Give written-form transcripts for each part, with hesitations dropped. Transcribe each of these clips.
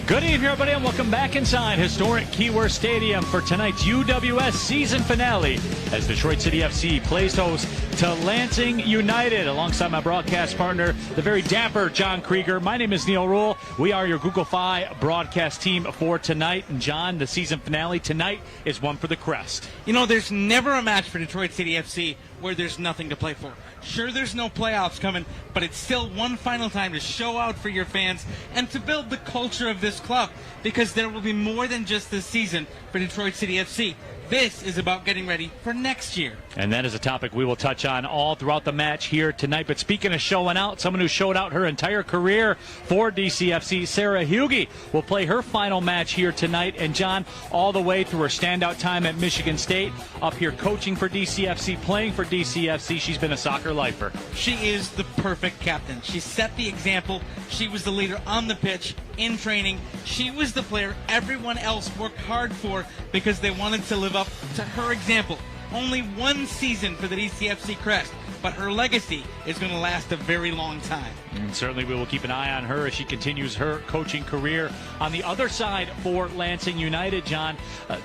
Good evening, everybody, and welcome back inside historic Keyworth Stadium for tonight's UWS season finale as Detroit City FC plays host to Lansing United. Alongside my broadcast partner, the very dapper John Krieger. My name is Neil Rule. We are your Google Fi broadcast team for tonight. And John, the season finale tonight is one for the crest. You know, there's never a match for Detroit City FC where there's nothing to play for. Sure, there's no playoffs coming, but it's still one final time to show out for your fans and to build the culture of this club, because there will be more than just this season for Detroit City FC. This is about getting ready for next year. And that is a topic we will touch on all throughout the match here tonight. But speaking of showing out, someone who showed out her entire career for DCFC, Sarah Hughey, will play her final match here tonight. And John, all the way through her standout time at Michigan State, up here coaching for DCFC, playing for DCFC, she's been a soccer lifer. She is the perfect captain. She set the example. She was the leader on the pitch, in training. She was the player everyone else worked hard for because they wanted to live up to her example. Only one season for the DCFC crest, but her legacy is going to last a very long time. And certainly we will keep an eye on her as she continues her coaching career. On the other side for Lansing United, John,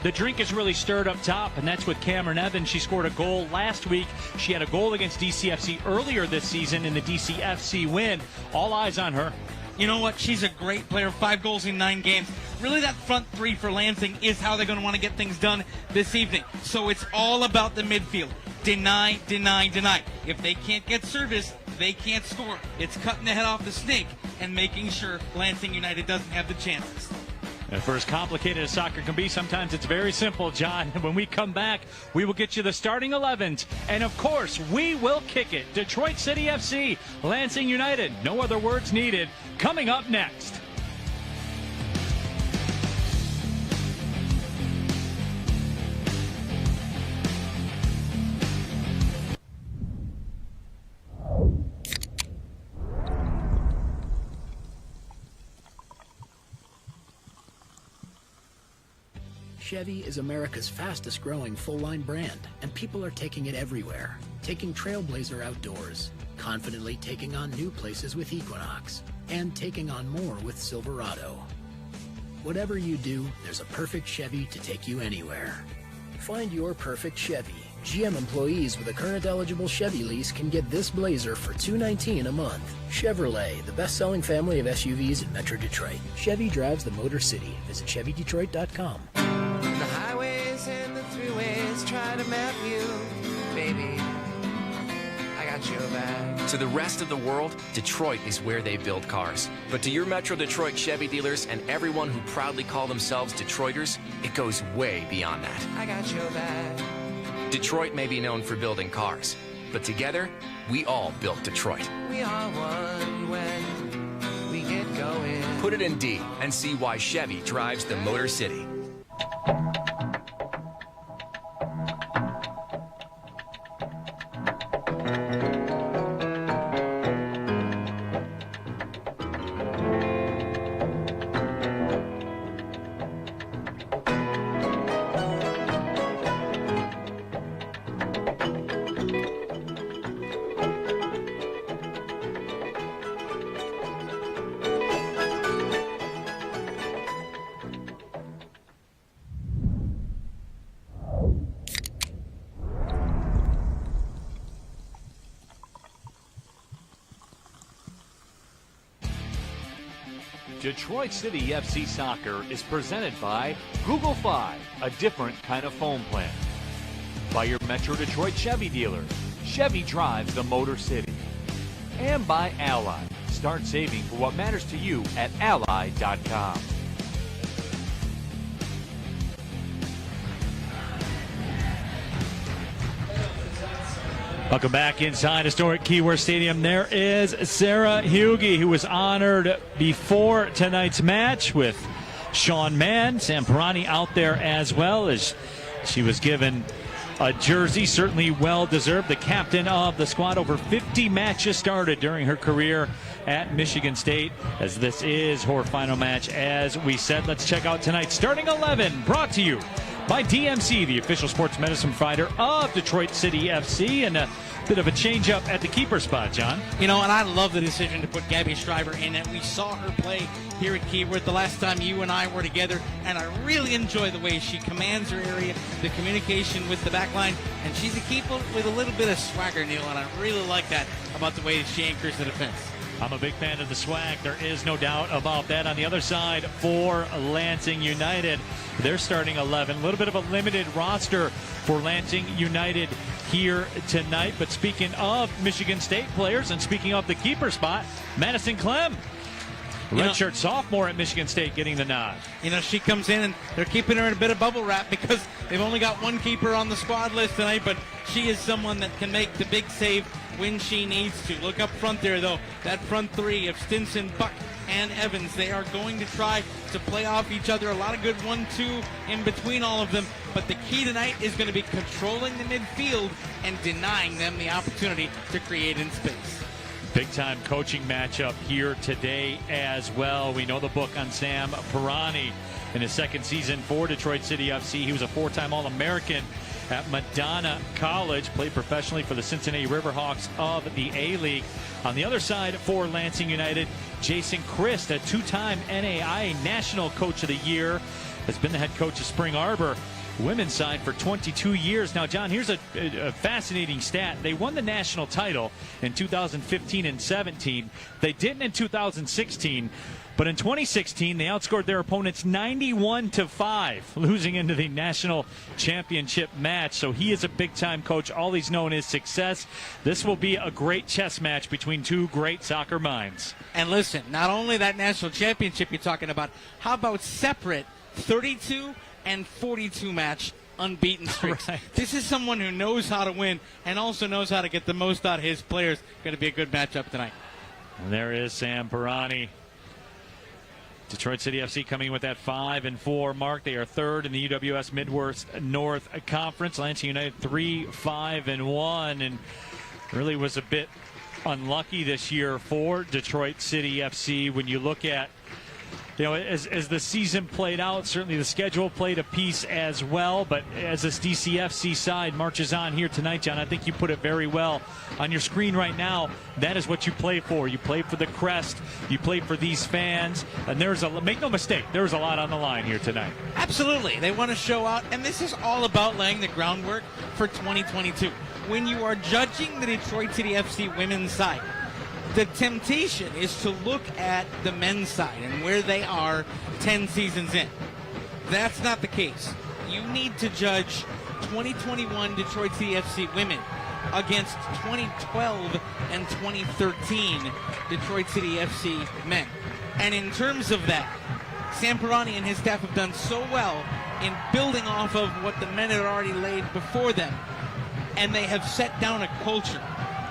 the drink is really stirred up top, and that's with Cameron Evans. She scored a goal last week. She had a goal against DCFC earlier this season in the DCFC win. All eyes on her. You know what? She's a great player. 5 goals in 9 games. Really, that front three for Lansing is how they're going to want to get things done this evening. So it's all about the midfield. Deny, deny, deny. If they can't get service, they can't score. It's cutting the head off the snake and making sure Lansing United doesn't have the chances. And for as complicated as soccer can be, sometimes it's very simple, John. When we come back, we will get you the starting 11s. And, of course, we will kick it. Detroit City FC, Lansing United. No other words needed. Coming up next. Chevy is America's fastest growing full-line brand, and people are taking it everywhere. Taking Trailblazer outdoors, confidently taking on new places with Equinox, and taking on more with Silverado. Whatever you do, there's a perfect Chevy to take you anywhere. Find your perfect Chevy. GM employees with a current eligible Chevy lease can get this Blazer for $219 a month. Chevrolet, the best-selling family of SUVs in Metro Detroit. Chevy drives the Motor City. Visit ChevyDetroit.com. The highways and the throughways try to map you, baby. I got your back. To the rest of the world, Detroit is where they build cars. But to your Metro Detroit Chevy dealers and everyone who proudly call themselves Detroiters, it goes way beyond that. I got your back. Detroit may be known for building cars, but together, we all built Detroit. We are one when we get going. Put it in D and see why Chevy drives the Motor City. Detroit City FC Soccer is presented by Google Fi, a different kind of phone plan. By your Metro Detroit Chevy dealer. Chevy drives the Motor City. And by Ally. Start saving for what matters to you at Ally.com. Welcome back inside historic Keyworth Stadium. There is Sarah Hughey, who was honored before tonight's match with Sean Mann, Sam Pirani out there as well, as she was given a jersey, certainly well-deserved. The captain of the squad, over 50 matches started during her career at Michigan State, as this is her final match. As we said, let's check out tonight's starting 11, brought to you by DMC, the official sports medicine provider of Detroit City FC, and a bit of a change-up at the keeper spot, John. You know, and I love the decision to put Gabby Shriver in it. We saw her play here at Keyworth the last time you and I were together, and I really enjoy the way she commands her area, the communication with the back line, and she's a keeper with a little bit of swagger, Neil, and I really like that about the way that she anchors the defense. I'm a big fan of the swag. There is no doubt about that. On the other side, for Lansing United, they're starting 11. A little bit of a limited roster for Lansing United here tonight. But speaking of Michigan State players and speaking of the keeper spot, Madison Clem, redshirt sophomore at Michigan State, getting the nod. You know, she comes in and they're keeping her in a bit of bubble wrap because they've only got one keeper on the squad list tonight, but she is someone that can make the big save when she needs to. Look up front there, though. That front three of Stinson, Buck, and Evans, they are going to try to play off each other. A lot of good 1-2 in between all of them, but the key tonight is going to be controlling the midfield and denying them the opportunity to create in space. Big-time coaching matchup here today as well. We know the book on Sam Pirani in his second season for Detroit City FC. He was a four-time All-American at Madonna College, played professionally for the Cincinnati Riverhawks of the A-League. On the other side for Lansing United, Jason Christ, a two-time NAIA National Coach of the Year, has been the head coach of Spring Arbor women's side for 22 years. Now, John, here's a fascinating stat. They won the national title in 2015 and 17. They didn't in 2016. But in 2016, they outscored their opponents 91-5, losing into the national championship match. So he is a big-time coach. All he's known is success. This will be a great chess match between two great soccer minds. And listen, not only that national championship you're talking about, how about separate 32 and 42 match unbeaten streaks? Right. This is someone who knows how to win and also knows how to get the most out of his players. Going to be a good matchup tonight. And there is Sam Pirani. Detroit City FC coming with that 5-4 mark. They are third in the UWS Midwest North Conference. Lansing United 3-5-1, and really was a bit unlucky this year for Detroit City FC. When you look at, you know, as the season played out, certainly the schedule played a piece as well. But as this DCFC side marches on here tonight, John, I think you put it very well on your screen right now. That is what you play for. You play for the crest. You play for these fans. And make no mistake, there's a lot on the line here tonight. Absolutely. They want to show out. And this is all about laying the groundwork for 2022. When you are judging the Detroit City FC women's side, the temptation is to look at the men's side and where they are 10 seasons in. That's not the case. You need to judge 2021 Detroit City FC women against 2012 and 2013 Detroit City FC men. And in terms of that, Sam Pirani and his staff have done so well in building off of what the men had already laid before them. And they have set down a culture.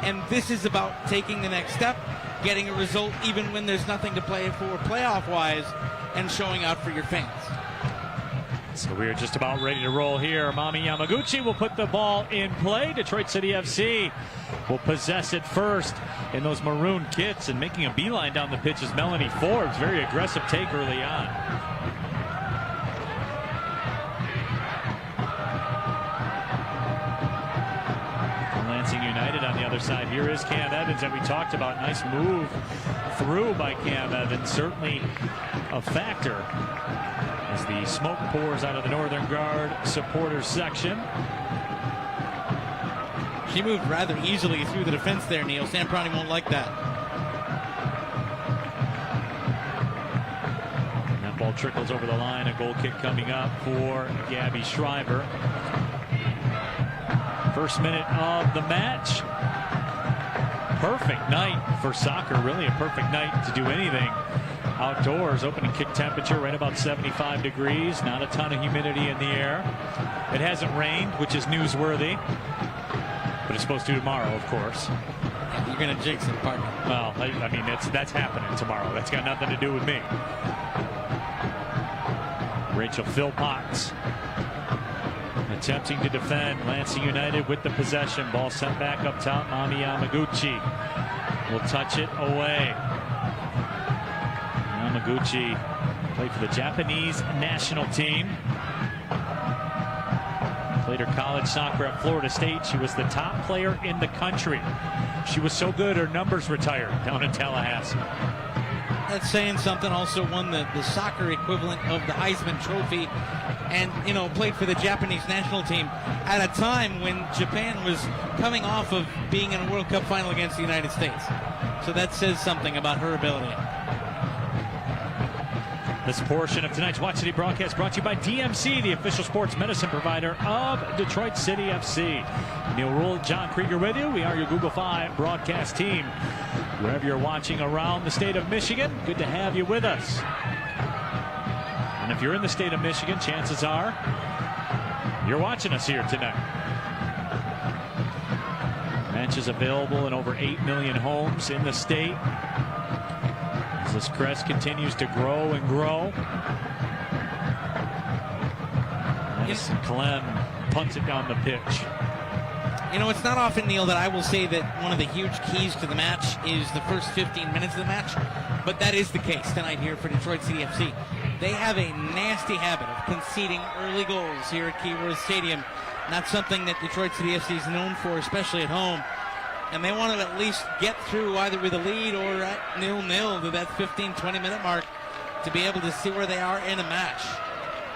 And this is about taking the next step, getting a result even when there's nothing to play for playoff-wise, and showing out for your fans. So we are just about ready to roll here. Mami Yamaguchi will put the ball in play. Detroit City FC will possess it first in those maroon kits, and making a beeline down the pitch is Melanie Forbes. Very aggressive take early on. Lansing United on the other side. Here is Cam Evans that we talked about. Nice move through by Cam Evans. Certainly a factor as the smoke pours out of the Northern Guard supporters section. She moved rather easily through the defense there, Neil. Sam Pirani won't like that. And that ball trickles over the line. A goal kick coming up for Gabby Shriver. First minute of the match. Perfect night for soccer. Really a perfect night to do anything outdoors. Opening kick temperature right about 75 degrees. Not a ton of humidity in the air. It hasn't rained, which is newsworthy. But it's supposed to tomorrow, of course. You're going to jinx it, partner. Well, I mean, that's happening tomorrow. That's got nothing to do with me. Rachel Philpotts attempting to defend. Lansing United with the possession. Ball sent back up top. Mami Yamaguchi will touch it away. Yamaguchi played for the Japanese national team. Played her college soccer at Florida State. She was the top player in the country. She was so good, her numbers retired down in Tallahassee. That's saying something. Also won the soccer equivalent of the Heisman Trophy, and played for the Japanese national team at a time when Japan was coming off of being in a World Cup final against the United States. So that says something about her ability. This portion of tonight's Watch City broadcast brought to you by DMC, the official sports medicine provider of Detroit City FC. Neil Rule, John Krieger with you. We are your Google 5 broadcast team. Wherever you're watching around the state of Michigan, good to have you with us. And if you're in the state of Michigan, chances are you're watching us here tonight. Matches available in over 8 million homes in the state. As this crest continues to grow and grow. Yes, Clem punts it down the pitch. It's not often, Neil, that I will say that one of the huge keys to the match is the first 15 minutes of the match, but that is the case tonight here for Detroit City FC. They have a nasty habit of conceding early goals here at Keyworth Stadium. Not something that Detroit City FC is known for, especially at home. And they want to at least get through either with a lead or at 0-0 to that 15-20 minute mark to be able to see where they are in a match.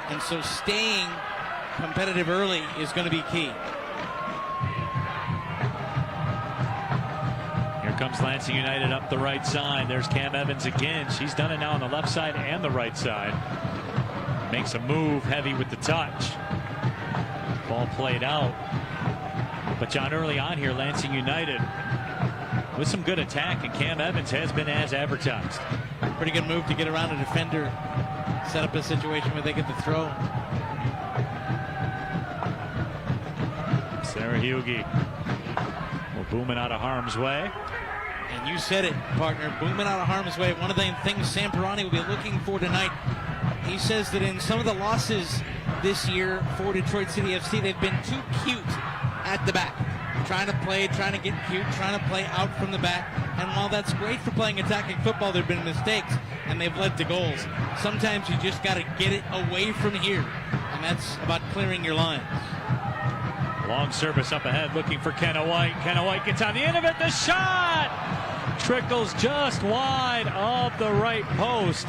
And so staying competitive early is going to be key. Here comes Lansing United up the right side. There's Cam Evans again. She's done it now on the left side and the right side. Makes a move, heavy with the touch. Ball played out. But John, early on here, Lansing United with some good attack, and Cam Evans has been as advertised. Pretty good move to get around a defender, set up a situation where they get the throw. Sarah Hughey will boom it out of harm's way. And you said it, partner, booming out of harm's way. One of the things Sam Perroni will be looking for tonight, he says that in some of the losses this year for Detroit City FC, they've been too cute at the back. Trying to play, trying to get cute, trying to play out from the back. And while that's great for playing attacking football, there have been mistakes, and they've led to goals. Sometimes you just got to get it away from here, and that's about clearing your lines. Long service up ahead, looking for Kenna White. Kenna White gets on the end of it. The shot trickles just wide of the right post.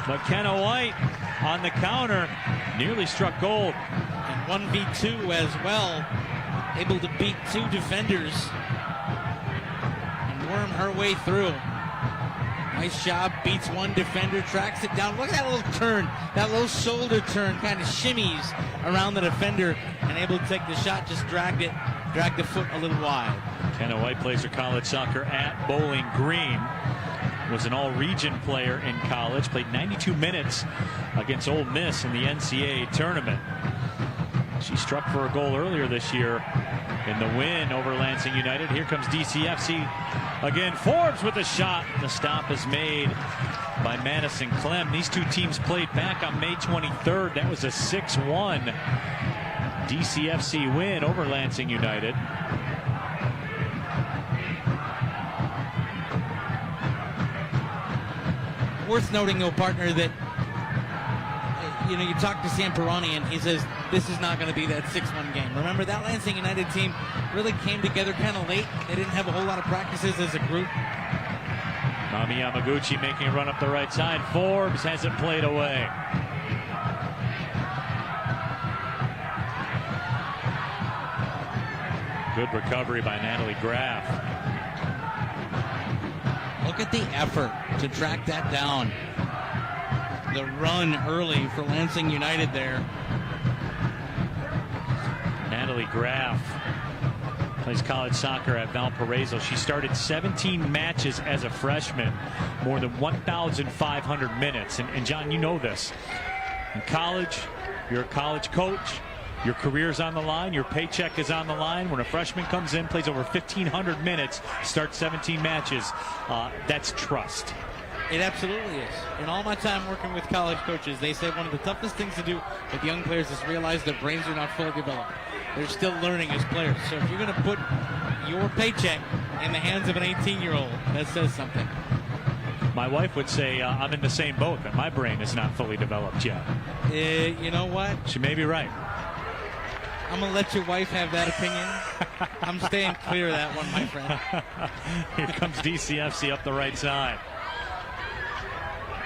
But Kenna White on the counter nearly struck gold. And 1v2 as well. Able to beat two defenders and worm her way through. Nice job, beats one defender, tracks it down. Look at that little turn, that little shoulder turn, kind of shimmies around the defender and able to take the shot, just dragged the foot a little wide. Kenna White plays her college soccer at Bowling Green. Was an all-region player in college, played 92 minutes against Ole Miss in the NCAA tournament. She struck for a goal earlier this year in the win over Lansing United. Here comes DCFC again. Forbes with a shot. The stop is made by Madison Clem. These two teams played back on May 23rd. That was a 6-1 DCFC win over Lansing United. Worth noting, though, partner, that you talk to Sam Perroni and he says this is not going to be that 6-1 game. Remember, that Lansing United team really came together kind of late. They didn't have a whole lot of practices as a group. Mami Yamaguchi making a run up the right side. Forbes has it played away. Good recovery by Natalie Graff. Look at the effort to track that down. The run early for Lansing United there. Natalie Graff plays college soccer at Valparaiso. She started 17 matches as a freshman, more than 1,500 minutes. And John, you know this. In college, you're a college coach. Your career's on the line. Your paycheck is on the line. When a freshman comes in, plays over 1,500 minutes, starts 17 matches, that's trust. It absolutely is. In all my time working with college coaches, they say one of the toughest things to do with young players is realize their brains are not fully developed. They're still learning as players. So if you're going to put your paycheck in the hands of an 18-year-old, that says something. My wife would say I'm in the same boat, that my brain is not fully developed yet. You know what? She may be right. I'm going to let your wife have that opinion. I'm staying clear of that one, my friend. Here comes DCFC up the right side.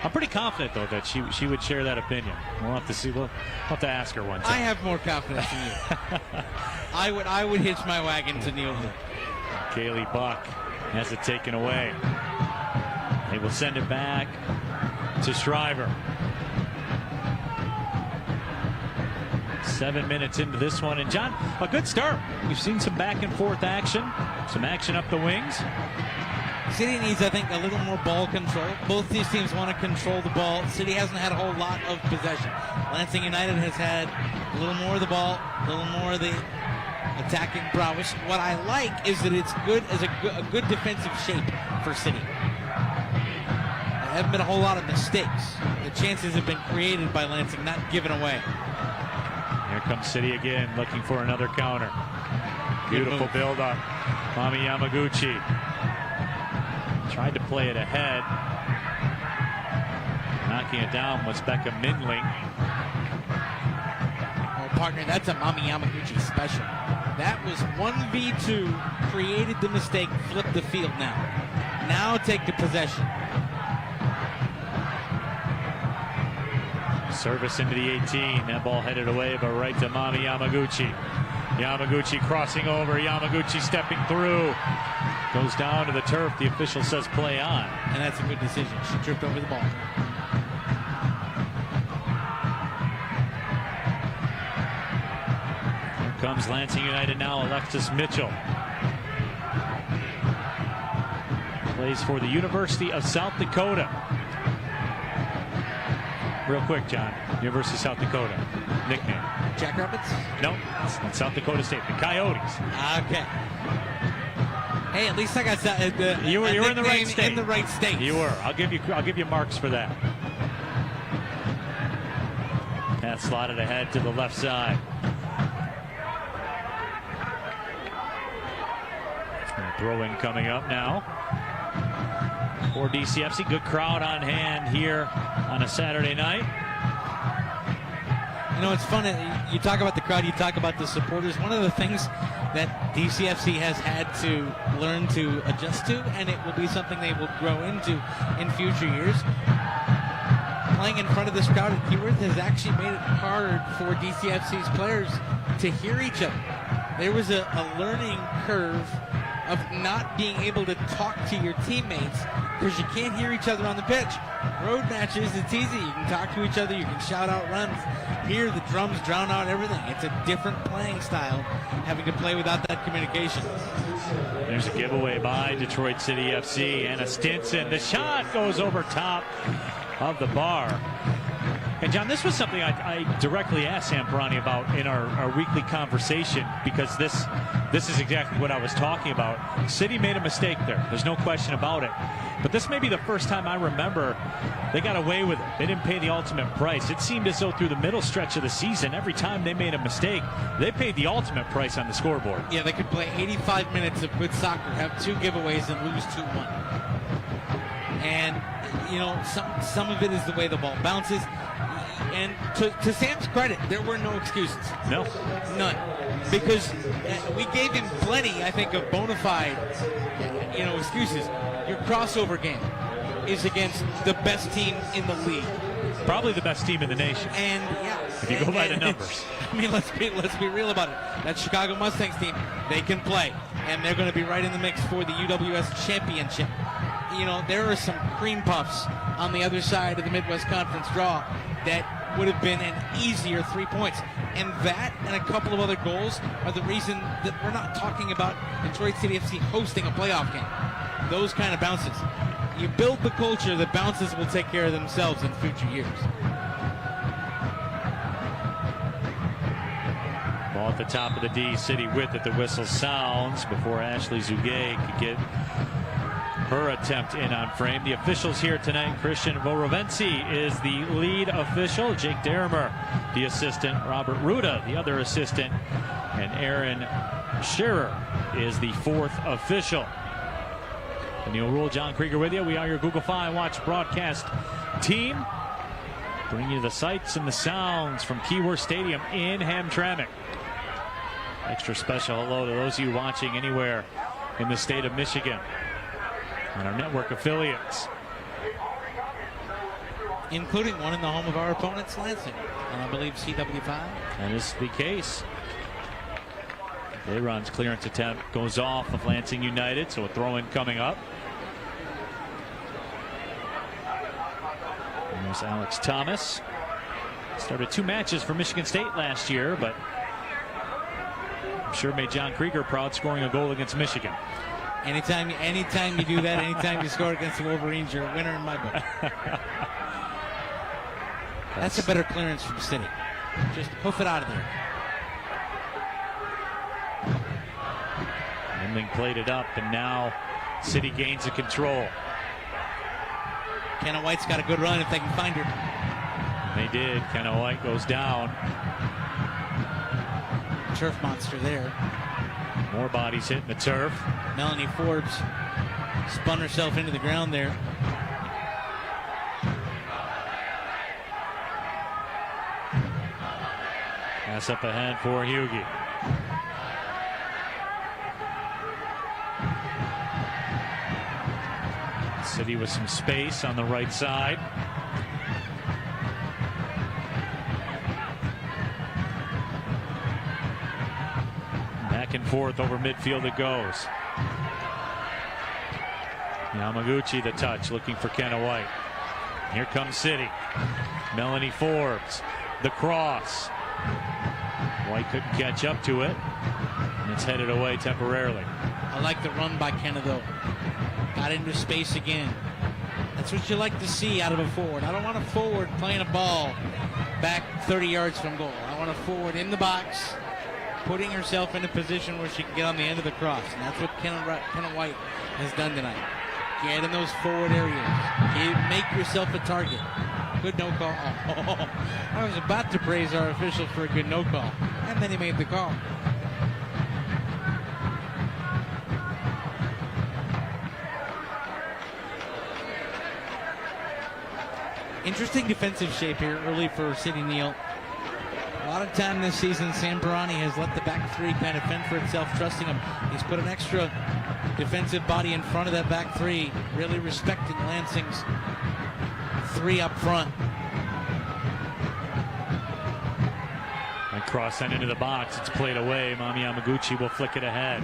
I'm pretty confident, though, that she would share that opinion. We'll have to see. We'll have to ask her one time. I have more confidence in you. I would hitch my wagon to Neil. Kaylee Buck has it taken away. They will send it back to Shriver. 7 minutes into this one. And, John, a good start. We've seen some back-and-forth action, some action up the wings. City needs, I think, a little more ball control. Both these teams want to control the ball. City hasn't had a whole lot of possession. Lansing United has had a little more of the ball, a little more of the attacking prowess. What I like is that it's good as a good defensive shape for City. There haven't been a whole lot of mistakes. The chances have been created by Lansing, not given away. Here comes City again, looking for another counter. Beautiful build-up. Mami Yamaguchi tried to play it ahead. Knocking it down was Becca Mindling. Oh, partner, that's a Mami Yamaguchi special. That was 1v2, created the mistake, flip the field now. Now take the possession. Service into the 18. That ball headed away, but right to Mami Yamaguchi. Yamaguchi crossing over. Yamaguchi stepping through. Goes down to the turf. The official says play on. And that's a good decision. She tripped over the ball. Here comes Lansing United now. Alexis Mitchell plays for the University of South Dakota. Real quick, John. University of South Dakota. Nickname. Jackrabbits? No, it's not South Dakota State. The Coyotes. Okay. Hey, at least I got you were in the right state. In the right state. You were. I'll give you marks for that. Pass slotted ahead to the left side. Throw in coming up now for DCFC. Good crowd on hand here on a Saturday night. You know, it's fun. You talk about the crowd, you talk about the supporters. One of the things that DCFC has had to learn to adjust to, and it will be something they will grow into in future years. Playing in front of this crowd at Keyworth has actually made it hard for DCFC's players to hear each other. There was a learning curve of not being able to talk to your teammates because you can't hear each other on the pitch. Road matches, it's easy. You can talk to each other, you can shout out runs. Here, the drums drown out everything. It's a different playing style, having to play without that communication. There's a giveaway by Detroit City FC. Anna Stinson. The shot goes over top of the bar. And, John, this was something I directly asked Sam Perani about in our weekly conversation, because this is exactly what I was talking about. City made a mistake there. There's no question about it. But this may be the first time I remember they got away with it. They didn't pay the ultimate price. It seemed as though through the middle stretch of the season, every time they made a mistake, they paid the ultimate price on the scoreboard. Yeah, they could play 85 minutes of good soccer, have 2 giveaways, and lose 2-1. And, you know, some of it is the way the ball bounces. And to Sam's credit, there were no excuses. No. None. Because we gave him plenty, I think, of bona fide, excuses. Your crossover game is against the best team in the league. Probably the best team in the nation. And, yeah. If you go by the numbers. I mean, let's be real about it. That Chicago Mustangs team, they can play. And they're going to be right in the mix for the UWS championship. You know, there are some cream puffs on the other side of the Midwest Conference draw that would have been an easier 3 points. And that and a couple of other goals are the reason that we're not talking about Detroit City FC hosting a playoff game. Those kind of bounces. You build the culture, the bounces will take care of themselves in future years. Ball at the top of the D. City with it. The whistle sounds before Ashley Zugay could get her attempt in on frame. The officials here tonight: Christian Vorovenci is the lead official, Jake Derrimer the assistant, Robert Ruda the other assistant, and Aaron Scherer is the 4th official. The Neil Rule, John Krieger with you. We are your Google Fi Watch broadcast team, bringing you the sights and the sounds from Keyworth Stadium in Hamtramck. Extra special hello to those of you watching anywhere in the state of Michigan on our network affiliates, including one in the home of our opponents, Lansing, and I believe CW5. That is the case. Aaron's clearance attempt goes off of Lansing United, so a throw-in coming up. And there's Alex Thomas. Started 2 matches for Michigan State last year, but I'm sure made John Krieger proud scoring a goal against Michigan. Anytime you do that, anytime you score against the Wolverines, you're a winner in my book. That's a better clearance from City. Just hoof it out of there. Endling played it up, and now City gains the control. Kenna White's got a good run if they can find her. And they did. Kenna White goes down. Turf monster there. More bodies hitting the turf. Melanie Forbes spun herself into the ground there. Pass up ahead for Hughie. City with some space on the right side. Back and forth over midfield it goes. Yamaguchi the touch, looking for Kenna White. Here comes City. Melanie Forbes, the cross. White couldn't catch up to it, and it's headed away temporarily. I like the run by Kenna, though. Got into space again. That's what you like to see out of a forward. I don't want a forward playing a ball back 30 yards from goal. I want a forward in the box, putting herself in a position where she can get on the end of the cross. And that's what Kenna White has done tonight. Get in those forward areas. Make yourself a target. Good no call. Oh, I was about to praise our official for a good no call. And then he made the call. Interesting defensive shape here early for City, Neal. A lot of time this season, Sam Perani has let the back three kind of fend for itself, trusting him. He's put an extra defensive body in front of that back three, really respecting Lansing's three up front. And cross sent into the box. It's played away. Mami Yamaguchi will flick it ahead.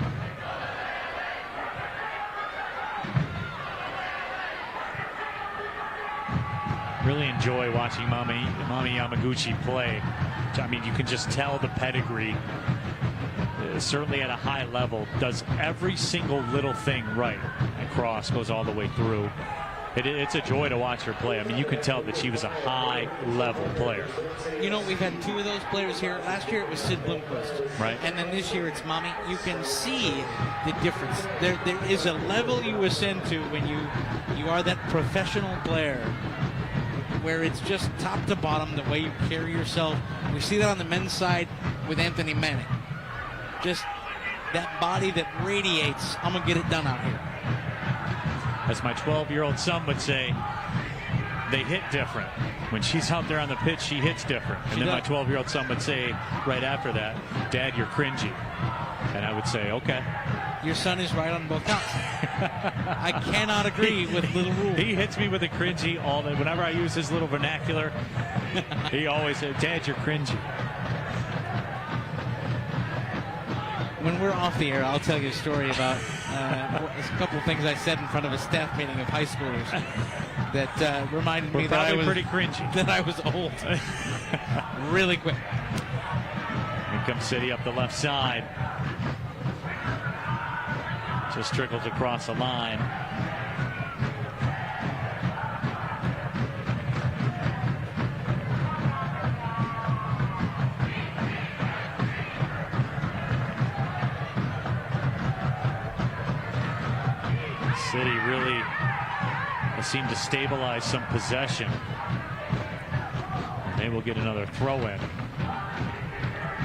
Really enjoy watching Mami Yamaguchi play. I mean, you can just tell the pedigree, certainly at a high level, does every single little thing right. And cross goes all the way through. It's a joy to watch her play. I mean, you can tell that she was a high-level player. You know, we've had 2 of those players here. Last year it was Sid Blomqvist. Right. And then this year it's Mami. You can see the difference. There is a level you ascend to when you are that professional player, where it's just top to bottom, the way you carry yourself. We see that on the men's side with Anthony Manning. Just that body that radiates, I'm going to get it done out here. As my 12-year-old son would say, they hit different. When she's out there on the pitch, she hits different. And then my 12-year-old son would say right after that, Dad, you're cringy. And I would say, okay. Your son is right on both counts. I cannot agree with Little Rule. He hits me with a cringy all day. Whenever I use his little vernacular, he always says, Dad, you're cringy. When we're off the air, I'll tell you a story about a couple of things I said in front of a staff meeting of high schoolers that reminded me that I was pretty cringy. That I was old. Really quick. Here comes City up the left side. Just trickles across the line. City really has seemed to stabilize some possession. And they will get another throw-in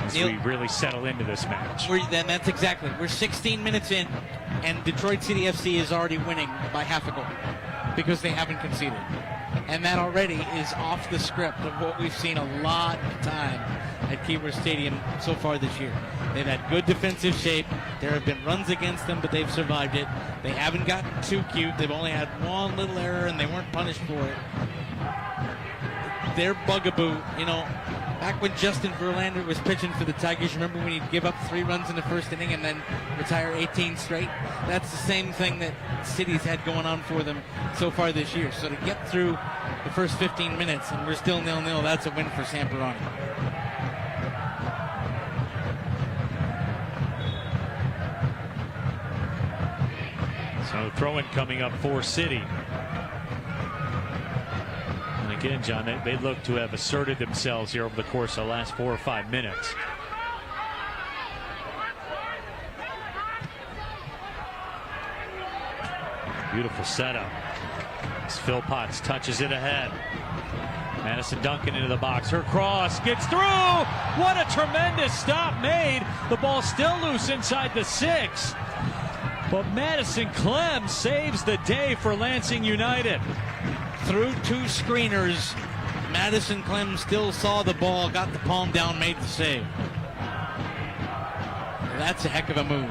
as we really settle into this match. That's exactly. We're 16 minutes in, and Detroit City FC is already winning by half a goal because they haven't conceded. And that already is off the script of what we've seen a lot of time at Keyworth Stadium so far this year. They've had good defensive shape. There have been runs against them, but they've survived it. They haven't gotten too cute. They've only had one little error, and they weren't punished for it. Their bugaboo, back when Justin Verlander was pitching for the Tigers, remember when he'd give up 3 runs in the first inning and then retire 18 straight? That's the same thing that City's had going on for them so far this year. So to get through the first 15 minutes and we're still 0-0, that's a win for Samperani. So throw-in coming up for City. And again, John, they look to have asserted themselves here over the course of the last 4 or 5 minutes. Beautiful setup. As Phil Potts touches it ahead. Madison Duncan into the box. Her cross gets through. What a tremendous stop made. The ball still loose inside the 6. But Madison Clem saves the day for Lansing United. Through 2 screeners, Madison Clem still saw the ball, got the palm down, made the save. That's a heck of a move.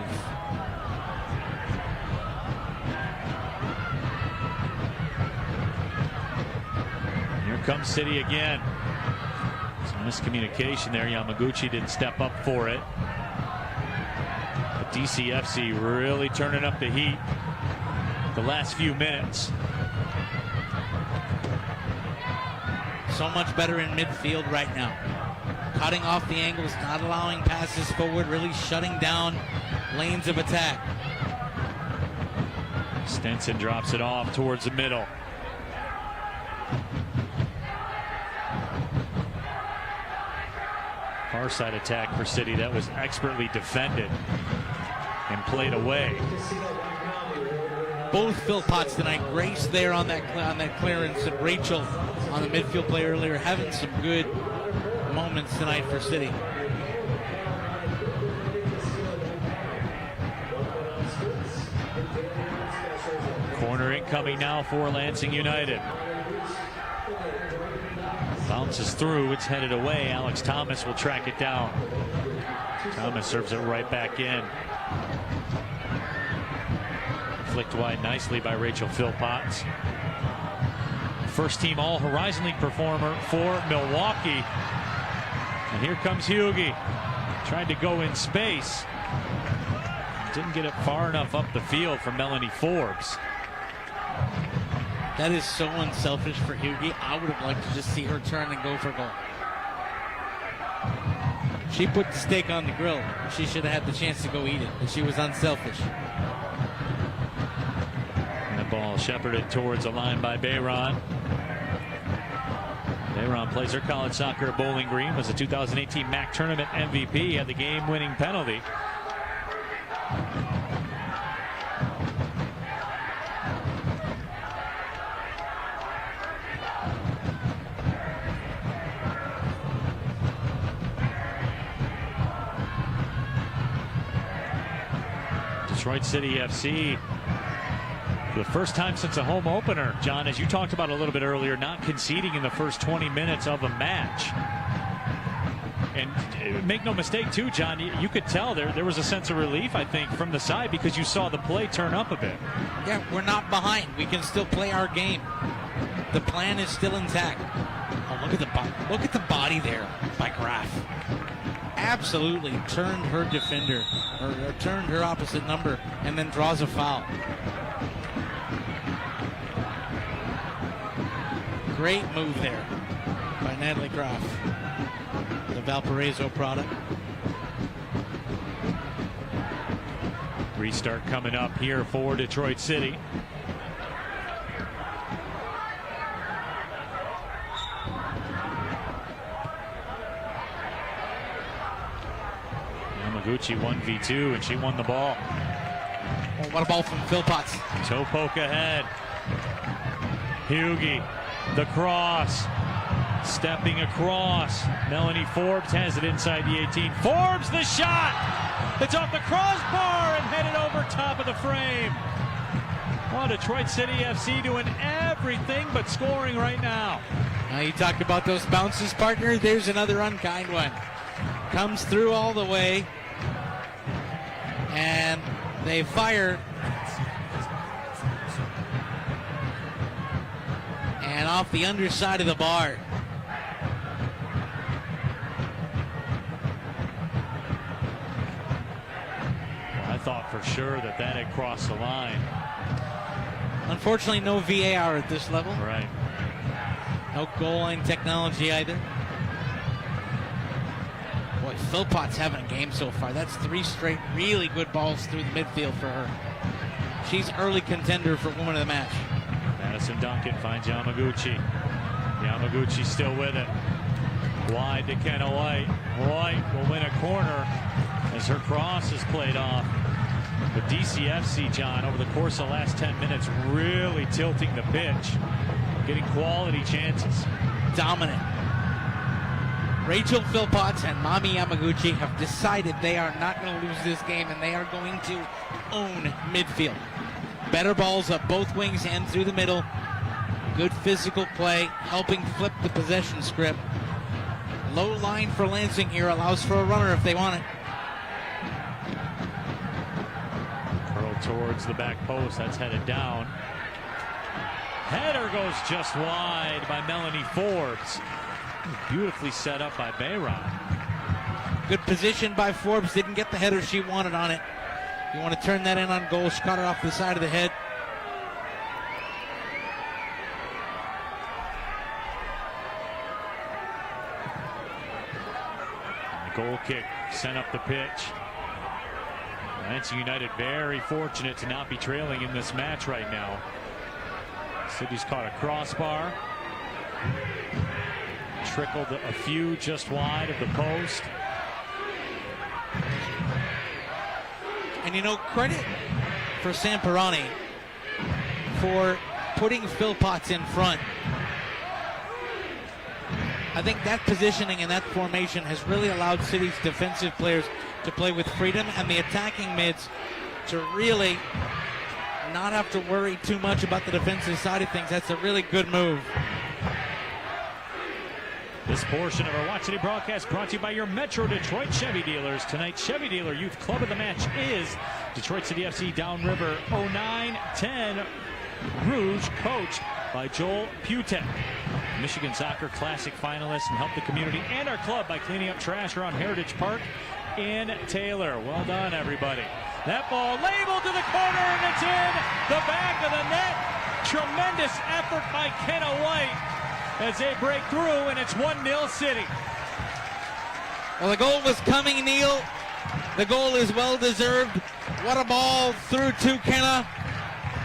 Here comes City again. Some miscommunication there. Yamaguchi didn't step up for it. But DCFC really turning up the heat the last few minutes. So much better in midfield right now. Cutting off the angles, not allowing passes forward, really shutting down lanes of attack. Stenson drops it off towards the middle. Far side attack for City that was expertly defended and played away. Both Phil Potts tonight, Grace there on that clearance, and Rachel on the midfield play earlier, having some good moments tonight for City. Corner incoming now for Lansing United. Bounces through, it's headed away. Alex Thomas will track it down. Thomas serves it right back in. Flicked wide nicely by Rachel Philpotts. First team All Horizon League performer for Milwaukee. And here comes Hughie. Tried to go in space. Didn't get it far enough up the field for Melanie Forbes. That is so unselfish for Hughie. I would have liked to just see her turn and go for goal. She put the steak on the grill. She should have had the chance to go eat it, but she was unselfish. And the ball shepherded towards the line by Bayron. Bayron plays her college soccer at Bowling Green, was the 2018 MAC tournament MVP, had the game-winning penalty. Detroit City FC, for the first time since a home opener, John, as you talked about a little bit earlier, not conceding in the first 20 minutes of a match. And make no mistake, too, John, you could tell there was a sense of relief, I think, from the side because you saw the play turn up a bit. Yeah, we're not behind. We can still play our game. The plan is still intact. Oh, look at the body there by Graf. Absolutely turned her defender, or turned her opposite number, and then draws a foul. Great move there by Natalie Graf, the Valparaiso product. Restart coming up here for Detroit City. Yamaguchi 1v2, and she won the ball. Oh, what a ball from Philpotts. Toe poke ahead. Hughie, the cross. Stepping across. Melanie Forbes has it inside the 18. Forbes, the shot! It's off the crossbar and headed over top of the frame. Well, Detroit City FC doing everything but scoring right now. Now you talked about those bounces, partner. There's another unkind one. Comes through all the way. And they fire. And off the underside of the bar. Well, I thought for sure that had crossed the line. Unfortunately, no VAR at this level. Right. No goal line technology either. Boy, Philpott's having a game so far. That's 3 straight really good balls through the midfield for her. She's early contender for woman of the match. Madison Duncan finds Yamaguchi. Yamaguchi still with it. Wide to Kenna White. White will win a corner as her cross is played off. But DCFC, John, over the course of the last 10 minutes, really tilting the pitch, getting quality chances. Dominant. Rachel Philpotts and Mami Yamaguchi have decided they are not going to lose this game, and they are going to own midfield. Better balls up both wings and through the middle. Good physical play, helping flip the possession script. Low line for Lansing here, allows for a runner if they want it. Curl towards the back post, that's headed down. Header goes just wide by Melanie Forbes. Beautifully set up by Bayron. Good position by Forbes, didn't get the header she wanted on it. You want to turn that in on goal, she caught it off the side of the head. Goal kick sent up the pitch. Lansing United very fortunate to not be trailing in this match right now. City's caught a crossbar. Trickled a few just wide of the post. And you know, credit for Samperani for putting Philpotts in front. I think that positioning and that formation has really allowed City's defensive players to play with freedom, and the attacking mids to really not have to worry too much about the defensive side of things. That's a really good move. This portion of our Watch City broadcast brought to you by your Metro Detroit Chevy dealers. Tonight's Chevy Dealer Youth Club of the Match is Detroit City FC Downriver 09-10 Rouge, coached by Joel Putek. Michigan Soccer Classic finalist, and help the community and our club by cleaning up trash around Heritage Park in Taylor. Well done, everybody. That ball labeled to the corner, and it's in the back of the net. Tremendous effort by Kenna White as they break through, and it's 1-0 City. Well, the goal was coming, Neil. The goal is well deserved. What a ball through to Kenna,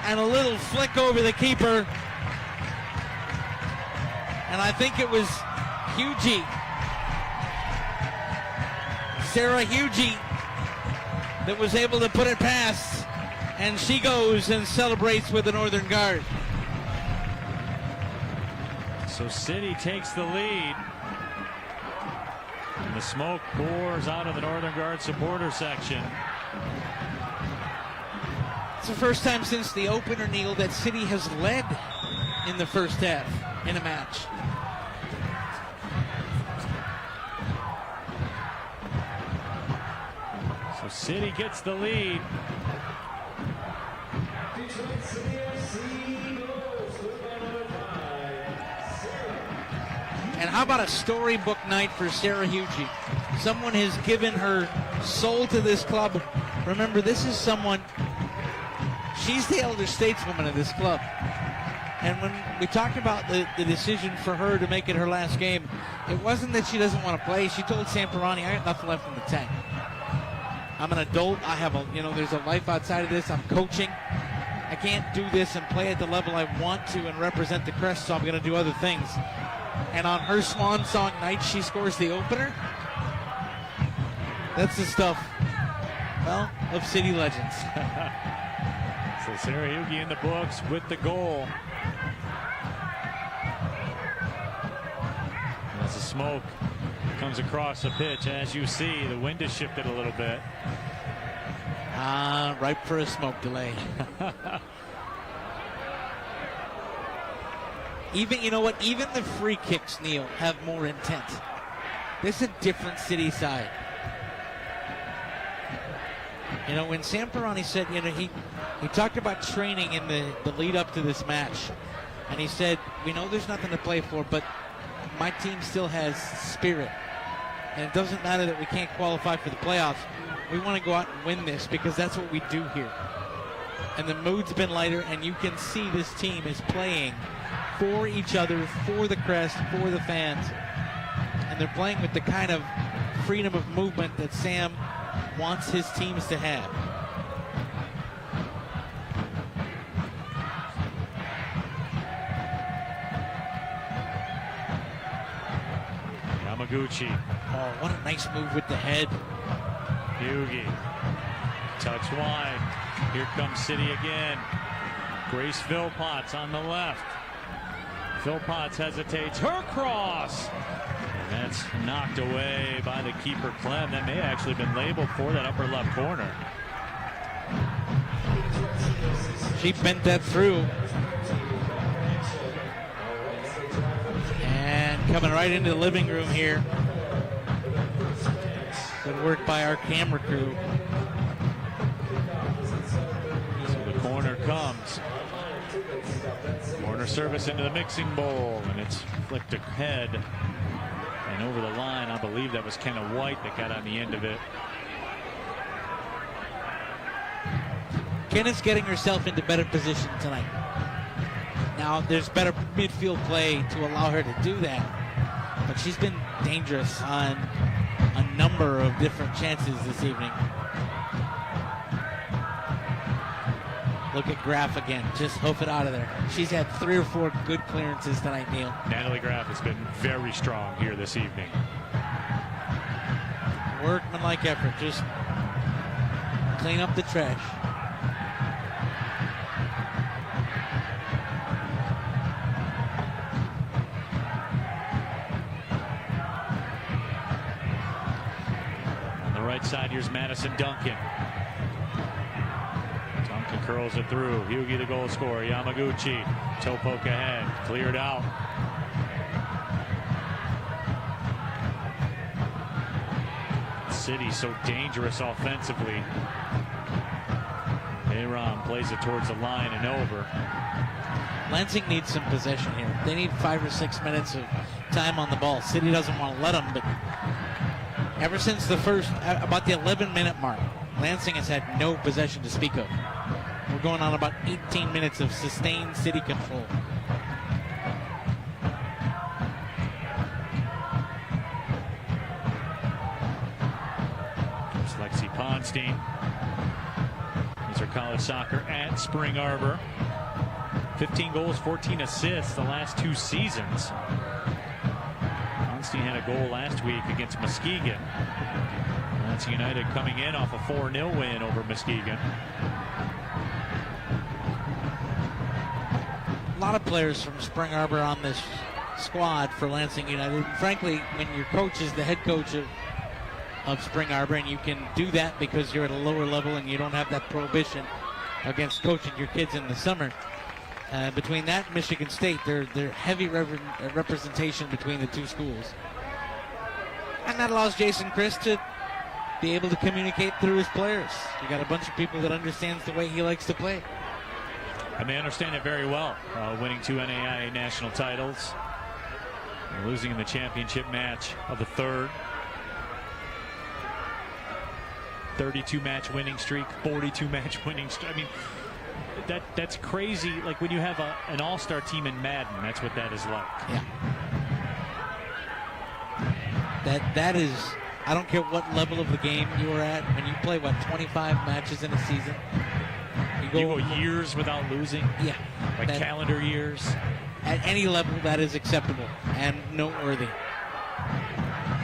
and a little flick over the keeper. And I think it was Hugie, Sarah Hugie, that was able to put it past. And she goes and celebrates with the Northern Guard. So City takes the lead. And the smoke pours out of the Northern Guard supporter section. It's the first time since the opener, Neil, that City has led in the first half in a match. So City gets the lead. And how about a storybook night for Sarah Hugie? Someone has given her soul to this club. Remember, this is someone, she's the elder stateswoman of this club. And when we talked about the decision for her to make it her last game, it wasn't that she doesn't want to play. She told Samperani, I got nothing left in the tank. I'm an adult. I have there's a life outside of this. I'm coaching. I can't do this and play at the level I want to and represent the crest, so I'm going to do other things. And on her swan song night, she scores the opener. That's the stuff, well, of City legends. So Sarah Hugie in the books with the goal. As the smoke comes across the pitch, as you see, the wind has shifted a little bit. Ripe for a smoke delay. Even, you know what, even the free kicks, Neil, have more intent. This is a different City side. You know, when Sam Perroni said, you know, he talked about training in the lead up to this match. And he said, we know there's nothing to play for, but my team still has spirit. And it doesn't matter that we can't qualify for the playoffs. We want to go out and win this because that's what we do here. And the mood's been lighter, and you can see this team is playing for each other, for the crest, for the fans. And they're playing with the kind of freedom of movement that Sam wants his teams to have. Yamaguchi. Oh, what a nice move with the head. Hughie. Touch wide. Here comes City again. Grace Philpotts on the left. Philpotts hesitates. Her cross. And that's knocked away by the keeper, Clem. That may have actually been labeled for that upper left corner. She bent that through. And coming right into the living room here. Good work by our camera crew. So the corner comes. Corner service into the mixing bowl, and it's flicked ahead and over the line. I believe that was Kenna White that got on the end of it. Kenna's getting herself into better position tonight. Now, there's better midfield play to allow her to do that, but she's been dangerous on a number of different chances this evening. Look at Graff again. Just hoof it out of there. She's had 3 or 4 good clearances tonight, Neil. Natalie Graff has been very strong here this evening. Workmanlike effort. Just clean up the trash. On the right side, here's Madison Duncan. Curls it through. Hughie, the goal scorer. Yamaguchi. Toe poke ahead. Cleared out. City so dangerous offensively. Aaron plays it towards the line and over. Lansing needs some possession here. They need 5 or 6 minutes of time on the ball. City doesn't want to let them, but ever since the first, about the 11-minute mark, Lansing has had no possession to speak of. We're going on about 18 minutes of sustained City control. It's Lexi Ponstein. These are college soccer at Spring Arbor. 15 goals, 14 assists the last 2 seasons. Ponstein had a goal last week against Muskegon. Lansing United coming in off a 4-0 win over Muskegon. A lot of players from Spring Arbor on this squad for Lansing United. Frankly, when your coach is the head coach of Spring Arbor, and you can do that because you're at a lower level and you don't have that prohibition against coaching your kids in the summer. Between that and Michigan State, they're heavy representation between the two schools. And that allows Jason Chris to be able to communicate through his players. You got a bunch of people that understands the way he likes to play. And they understand it very well, winning 2 NAIA national titles, and losing in the championship match of the 3rd. 32-match winning streak, 42-match winning streak. I mean, that's crazy. Like when you have an all-star team in Madden, that's what that is like. Yeah. That is, I don't care what level of the game you are at, when you play, 25 matches in a season? You go years without losing? Yeah. Like calendar years? At any level, that is acceptable and noteworthy.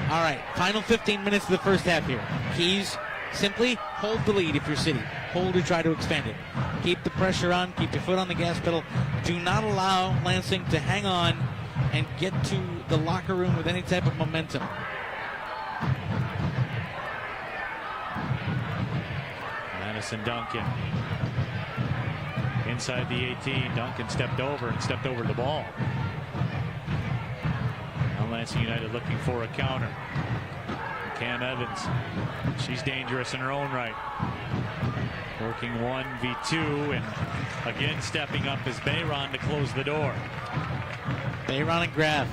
All right, final 15 minutes of the first half here. Keys, simply hold the lead if you're City. Hold or try to expand it. Keep the pressure on. Keep your foot on the gas pedal. Do not allow Lansing to hang on and get to the locker room with any type of momentum. Madison Duncan. Inside the 18, Duncan stepped over the ball. Now Lansing United looking for a counter. Cam Evans, she's dangerous in her own right. Working 1v2, and again stepping up is Bayron to close the door. Bayron and Graf.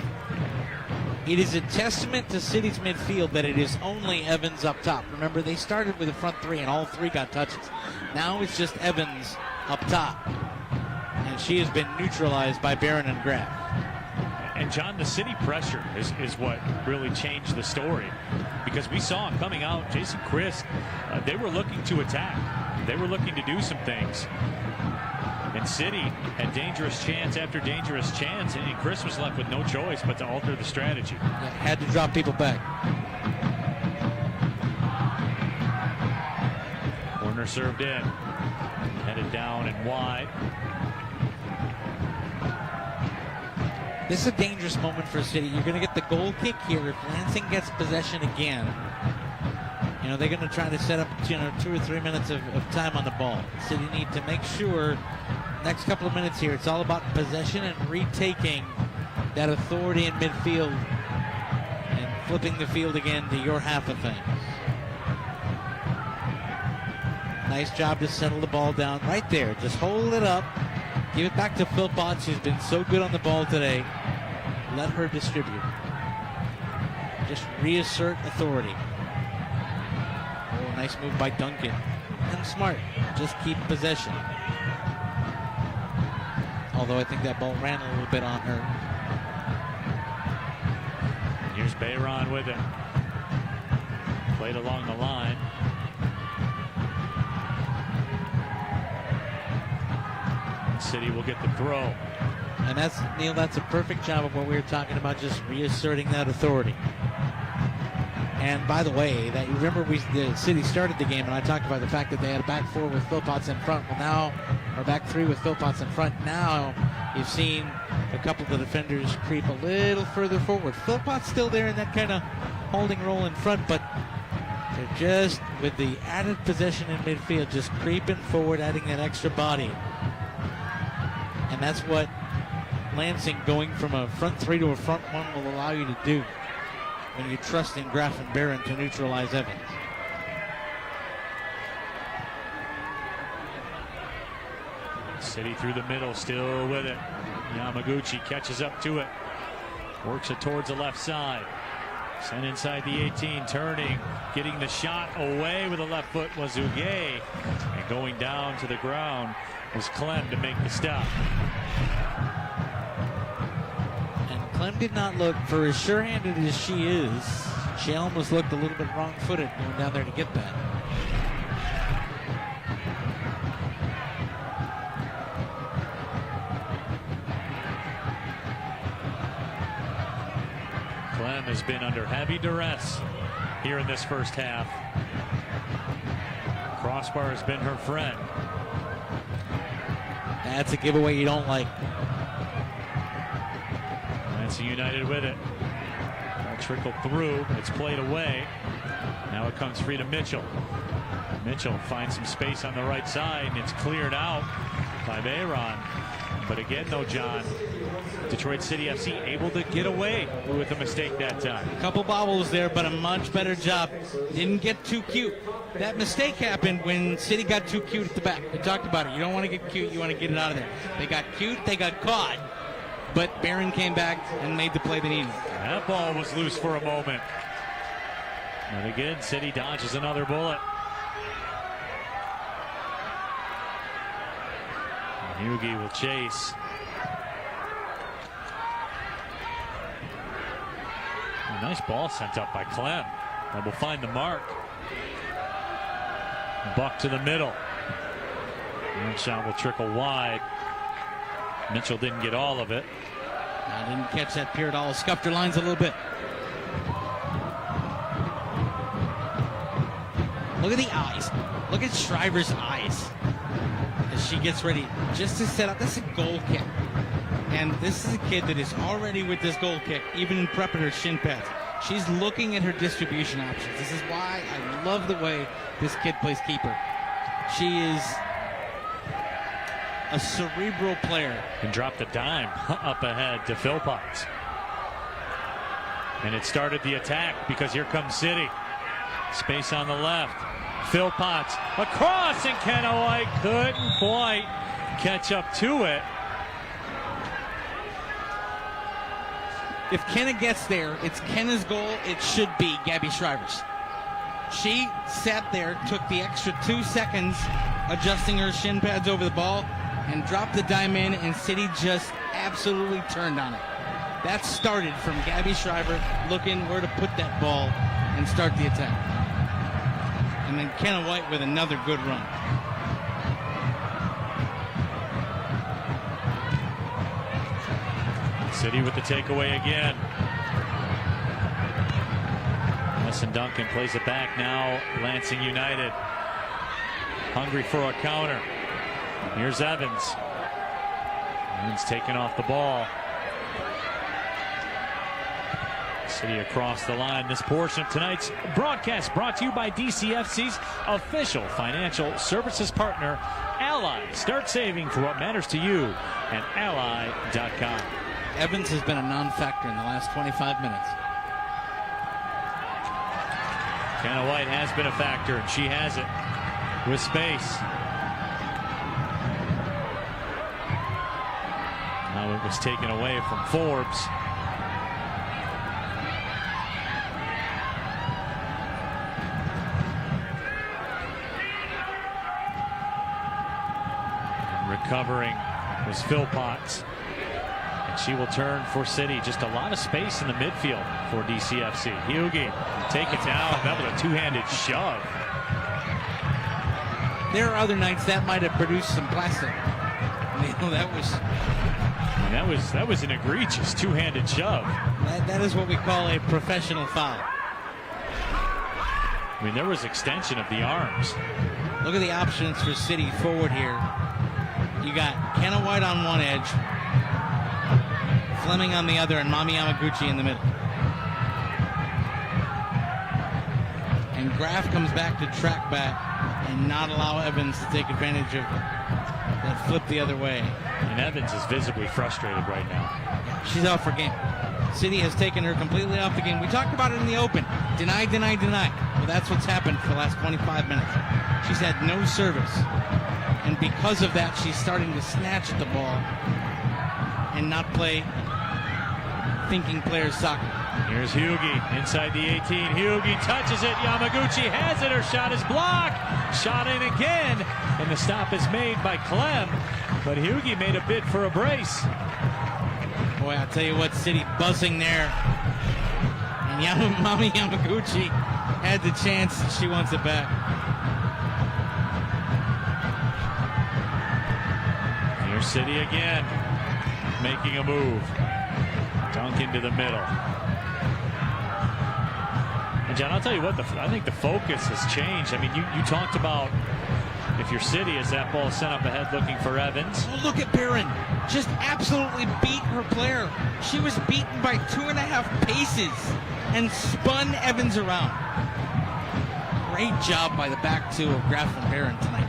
It is a testament to City's midfield that it is only Evans up top. Remember, they started with the front three, and all three got touches. Now it's just Evans up top. And she has been neutralized by Barron and Graf. And John, the City pressure is what really changed the story, because we saw coming out, Jason Chris, they were looking to attack. They were looking to do some things. And City had dangerous chance after dangerous chance, and Chris was left with no choice but to alter the strategy. Yeah, had to drop people back. Corner served in, headed down and wide. This is a dangerous moment for City. You're going to get the goal kick here if Lansing gets possession again. You know, they're going to try to set up, 2 or 3 minutes of time on the ball. City need to make sure next couple of minutes here, it's all about possession and retaking that authority in midfield and flipping the field again to your half of things. Nice job to settle the ball down right there. Just hold it up. Give it back to Philpott, who's been so good on the ball today. Let her distribute. Just reassert authority. Oh, nice move by Duncan. And smart. Just keep possession. Although I think that ball ran a little bit on her. Here's Bayron with it. Played along the line. City will get the throw. And that's, Neil, that's a perfect job of what we were talking about, just reasserting that authority. And by the way, that you remember the City started the game, and I talked about the fact that they had a back four with Philpotts in front. Well, now, or back three with Philpotts in front. Now you've seen a couple of the defenders creep a little further forward. Philpott's still there in that kind of holding role in front, but they're just, with the added possession in midfield, just creeping forward, adding that extra body. And that's what Lansing going from a front three to a front one will allow you to do when you trust in Graf and Barron to neutralize Evans. City through the middle, still with it. Yamaguchi catches up to it. Works it towards the left side. Sent inside the 18, turning, getting the shot away with the left foot was Uguay. And going down to the ground was Clem to make the stop. And Clem did not look, for as sure-handed as she is, she almost looked a little bit wrong-footed going down there to get that. Clem has been under heavy duress here in this first half. Crossbar has been her friend. That's a giveaway you don't like. Lansing United with it. That'll trickle through. It's played away. Now it comes free to Mitchell. Mitchell finds some space on the right side, and it's cleared out by Bayron. But again, though, John, Detroit City FC able to get away with a mistake that time. A couple bobbles there, but a much better job. Didn't get too cute. That mistake happened when City got too cute at the back. We talked about it. You don't want to get cute. You want to get it out of there. They got cute. They got caught. But Barron came back and made the play they needed. That ball was loose for a moment. And again, City dodges another bullet. Hughie will chase. A nice ball sent up by Clem. And will find the mark. Buck to the middle. That shot will trickle wide. Mitchell didn't get all of it. I didn't catch that pier at all. Scuffed her lines a little bit. Look at the eyes. Look at Shriver's eyes as she gets ready just to set up. That's a goal kick. And this is a kid that is already with this goal kick, even in prepping her shin pads. She's looking at her distribution options. This is why I love the way this kid plays keeper. She is a cerebral player. And dropped a dime up ahead to Philpott. And it started the attack because here comes City. Space on the left. Philpott across, and Kenna White couldn't quite catch up to it. If Kenna gets there, it's Kenna's goal. It should be Gabby Shriver's. She sat there, took the extra 2 seconds, adjusting her shin pads over the ball, and dropped the dime in, and City just absolutely turned on it. That started from Gabby Shriver looking where to put that ball and start the attack. And then Kenna White with another good run. City with the takeaway again. Wesson Duncan plays it back now. Lansing United hungry for a counter. Here's Evans. Evans taking off the ball. City across the line. This portion of tonight's broadcast brought to you by DCFC's official financial services partner, Ally. Start saving for what matters to you at ally.com. Evans has been a non-factor in the last 25 minutes. Kenna White has been a factor, and she has it with space. Now it was taken away from Forbes. And recovering was Philpott. And she will turn for City. Just a lot of space in the midfield for DCFC. Hughie take it down. That was a two-handed shove. There are other nights that might have produced some plastic. You know, that was an egregious two-handed shove. That is what we call a professional foul. I mean, there was extension of the arms. Look at the options for City forward here. You got Kenna White on one edge, Fleming on the other, and Mami Yamaguchi in the middle. And Graff comes back to track back and not allow Evans to take advantage of that flip the other way. And Evans is visibly frustrated right now. She's out for game. City has taken her completely off the game. We talked about it in the open. Deny, deny, deny. Well, that's what's happened for the last 25 minutes. She's had no service. And because of that, she's starting to snatch at the ball and not play thinking players soccer. Here's Hughie inside the 18. Hughie touches it. Yamaguchi has it. Her shot is blocked. Shot in again. And the stop is made by Clem. But Hughie made a bid for a brace. Boy, I'll tell you what, City buzzing there. And Mami Yamaguchi had the chance. She wants it back. Here's City again. Making a move. Dunk into the middle. And John, I'll tell you what, I think the focus has changed. I mean, you talked about if you're City, as that ball sent up ahead looking for Evans. Oh, look at Barron. Just absolutely beat her player. She was beaten by 2.5 paces and spun Evans around. Great job by the back two of Graff and Barron tonight.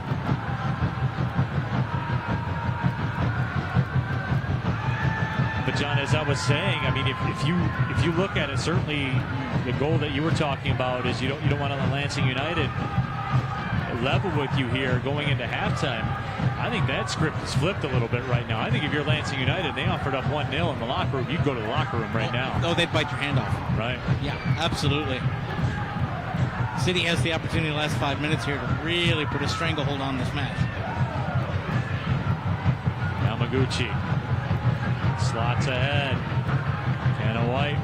But John, as I was saying, I mean, if you look at it, certainly the goal that you were talking about is you don't want to let Lansing United level with you here going into halftime. I think that script is flipped a little bit right now. I think if you're Lansing United and they offered up 1-0 in the locker room, you'd go to the locker room right now. Oh, they'd bite your hand off. Right. Yeah, absolutely. City has the opportunity in the last 5 minutes here to really put a stranglehold on this match. Yamaguchi slots ahead. Kenna White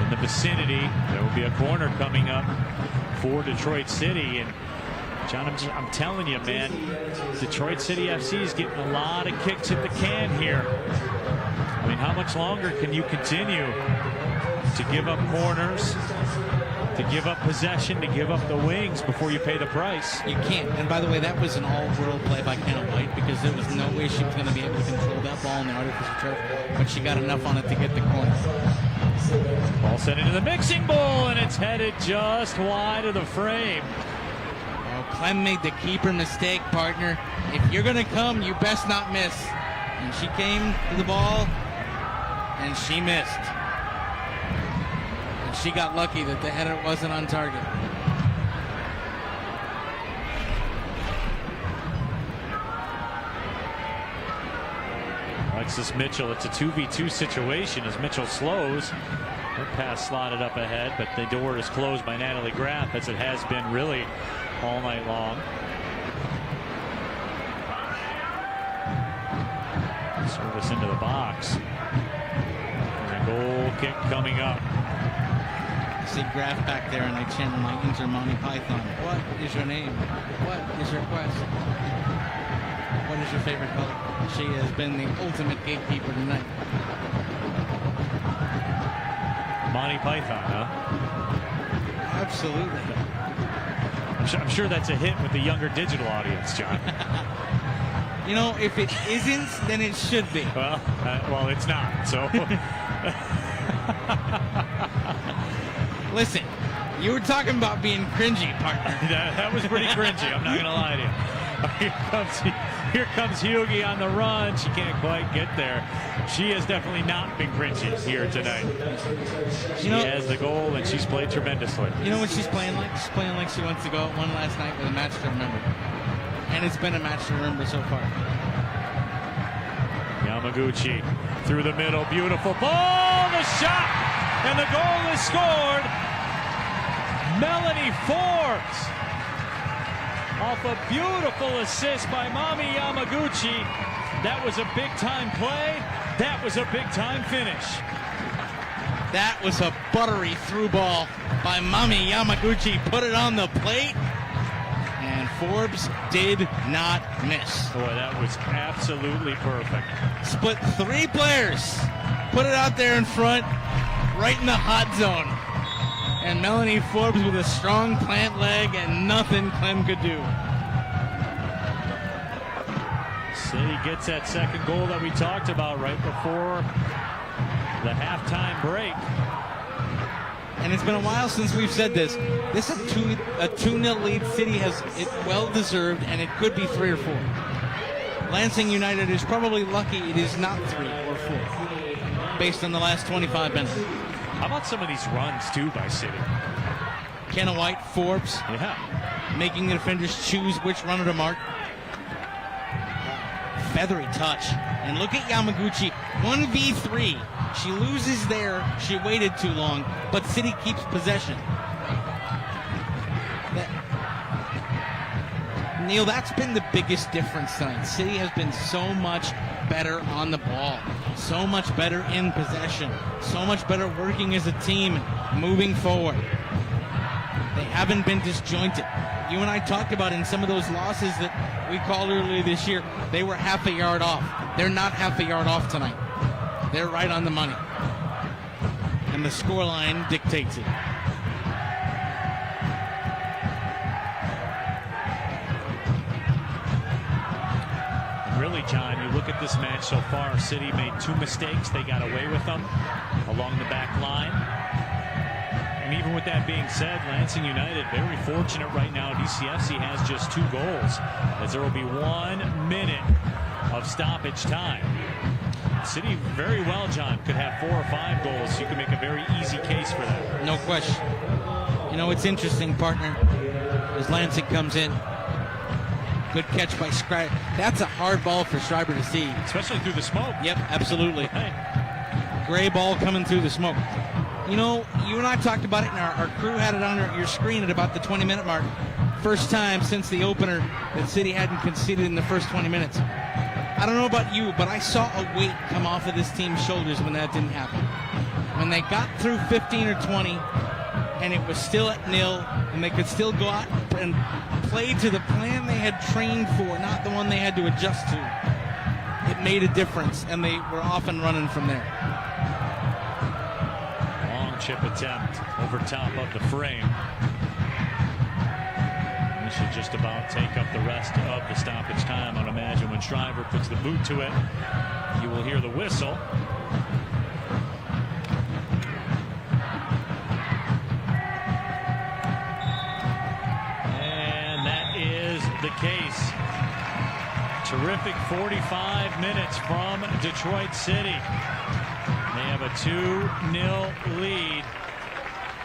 in the vicinity. There will be a corner coming up for Detroit City. And John, I'm telling you, man, Detroit City FC is getting a lot of kicks at the can here. I mean, how much longer can you continue to give up corners, to give up possession, to give up the wings before you pay the price? You can't. And by the way, that was an all-world play by Kenna White because there was no way she was going to be able to control that ball in the artificial turf, but she got enough on it to get the corner. Ball sent into the mixing bowl, and it's headed just wide of the frame. Oh, Clem made the keeper mistake, partner. If you're going to come, you best not miss. And she came to the ball, and she missed. And she got lucky that the header wasn't on target. Alexis Mitchell. It's a 2v2 situation as Mitchell slows. Her pass slotted up ahead, but the door is closed by Natalie Graff, as it has been really all night long. Service into the box. And a goal kick coming up. See Graff back there, and I channel my inner Monty Python. What is your name? What is your quest? What is your favorite color? She has been the ultimate gatekeeper tonight. Monty Python, huh? Absolutely. I'm sure that's a hit with the younger digital audience, John. You know, if it isn't, then it should be. Well, it's not. So, listen, you were talking about being cringy, partner. that was pretty cringy. I'm not going to lie to you. Here comes Hughie on the run. She can't quite get there. She has definitely not been cringy here tonight. She has the goal, and she's played tremendously. You know what she's playing like? She's playing like she wants to go out one last night with a match to remember. And it's been a match to remember so far. Yamaguchi through the middle. Beautiful ball. The shot. And the goal is scored. Melanie Forbes. Off a beautiful assist by Mami Yamaguchi. That was a big-time play. That was a big-time finish. That was a buttery through ball by Mami Yamaguchi. Put it on the plate. And Forbes did not miss. Boy, that was absolutely perfect. Split 3 players. Put it out there in front, right in the hot zone. And Melanie Forbes with a strong plant leg and nothing Clem could do. City gets that second goal that we talked about right before the halftime break. And it's been a while since we've said this. This is a 2-0 lead. City has it well deserved, and it could be 3 or 4. Lansing United is probably lucky it is not 3 or 4, based on the last 25 minutes. How about some of these runs, too, by City? Kenna White, Forbes, making the defenders choose which runner to mark. Feathery touch. And look at Yamaguchi, 1v3. She loses there. She waited too long, but City keeps possession. Neil, that's been the biggest difference tonight. City has been so much better on the ball, so much better in possession, so much better working as a team, moving forward. They haven't been disjointed. You and I talked about in some of those losses that we called earlier this year, they were half a yard off. They're not half a yard off tonight. They're right on the money. And the scoreline dictates it. Really, John, you look at this match so far, City made 2 mistakes. They got away with them along the back line. And even with that being said, Lansing United very fortunate right now. DCFC has just 2 goals, as there will be 1 minute of stoppage time. City very well, John, could have 4 or 5 goals. You can make a very easy case for that. No question. You know, it's interesting, partner, as Lansing comes in. Good catch by Schreiber. That's a hard ball for Schreiber to see. Especially through the smoke. Yep, absolutely. Hey. Gray ball coming through the smoke. You know, you and I talked about it, and our crew had it on your screen at about the 20-minute mark. First time since the opener that City hadn't conceded in the first 20 minutes. I don't know about you, but I saw a weight come off of this team's shoulders when that didn't happen. When they got through 15 or 20, and it was still at 0, and they could still go out and play to the plan they had trained for, not the one they had to adjust to. It made a difference, and they were off and running from there. Long chip attempt over top of the frame. This should just about take up the rest of the stoppage time. I'd imagine when Schreiber puts the boot to it, you will hear the whistle. The case. Terrific 45 minutes from Detroit City. They have a 2-0 lead.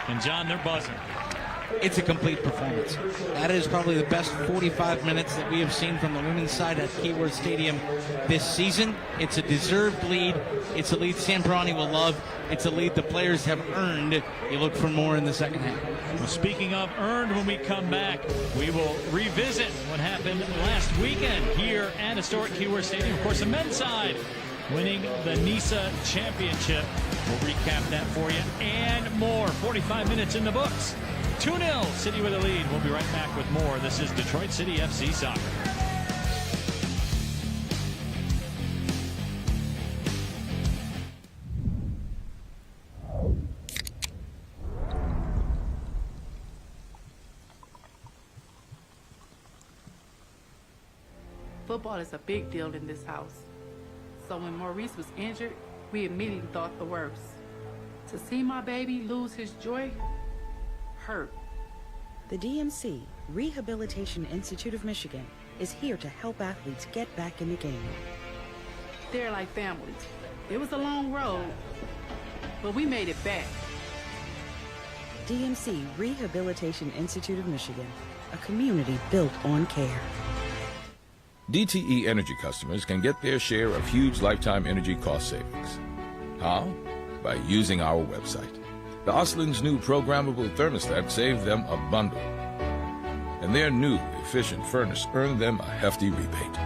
And John, they're buzzing. it's a complete performance. That is probably the best 45 minutes that we have seen from the women's side at Keyworth Stadium this season. It's a deserved lead. It's a lead Samperani will love. It's a lead the players have earned. You look for more in the second half. Well, speaking of earned, when we come back, we will revisit what happened last weekend here at historic Keyworth Stadium. Of course, the men's side winning the NISA championship. We'll recap that for you and more. 45 minutes in the books. 2-0, City with a lead. We'll be right back with more. This is Detroit City FC Soccer. Football is a big deal in this house. So when Maurice was injured, we immediately thought the worst. To see my baby lose his joy hurt. The DMC, Rehabilitation Institute of Michigan, is here to help athletes get back in the game. They're like families. It was a long road, but we made it back. DMC, Rehabilitation Institute of Michigan, a community built on care. DTE Energy customers can get their share of huge lifetime energy cost savings. How? By using our website. The Oslin's new programmable thermostat saved them a bundle. And their new efficient furnace earned them a hefty rebate.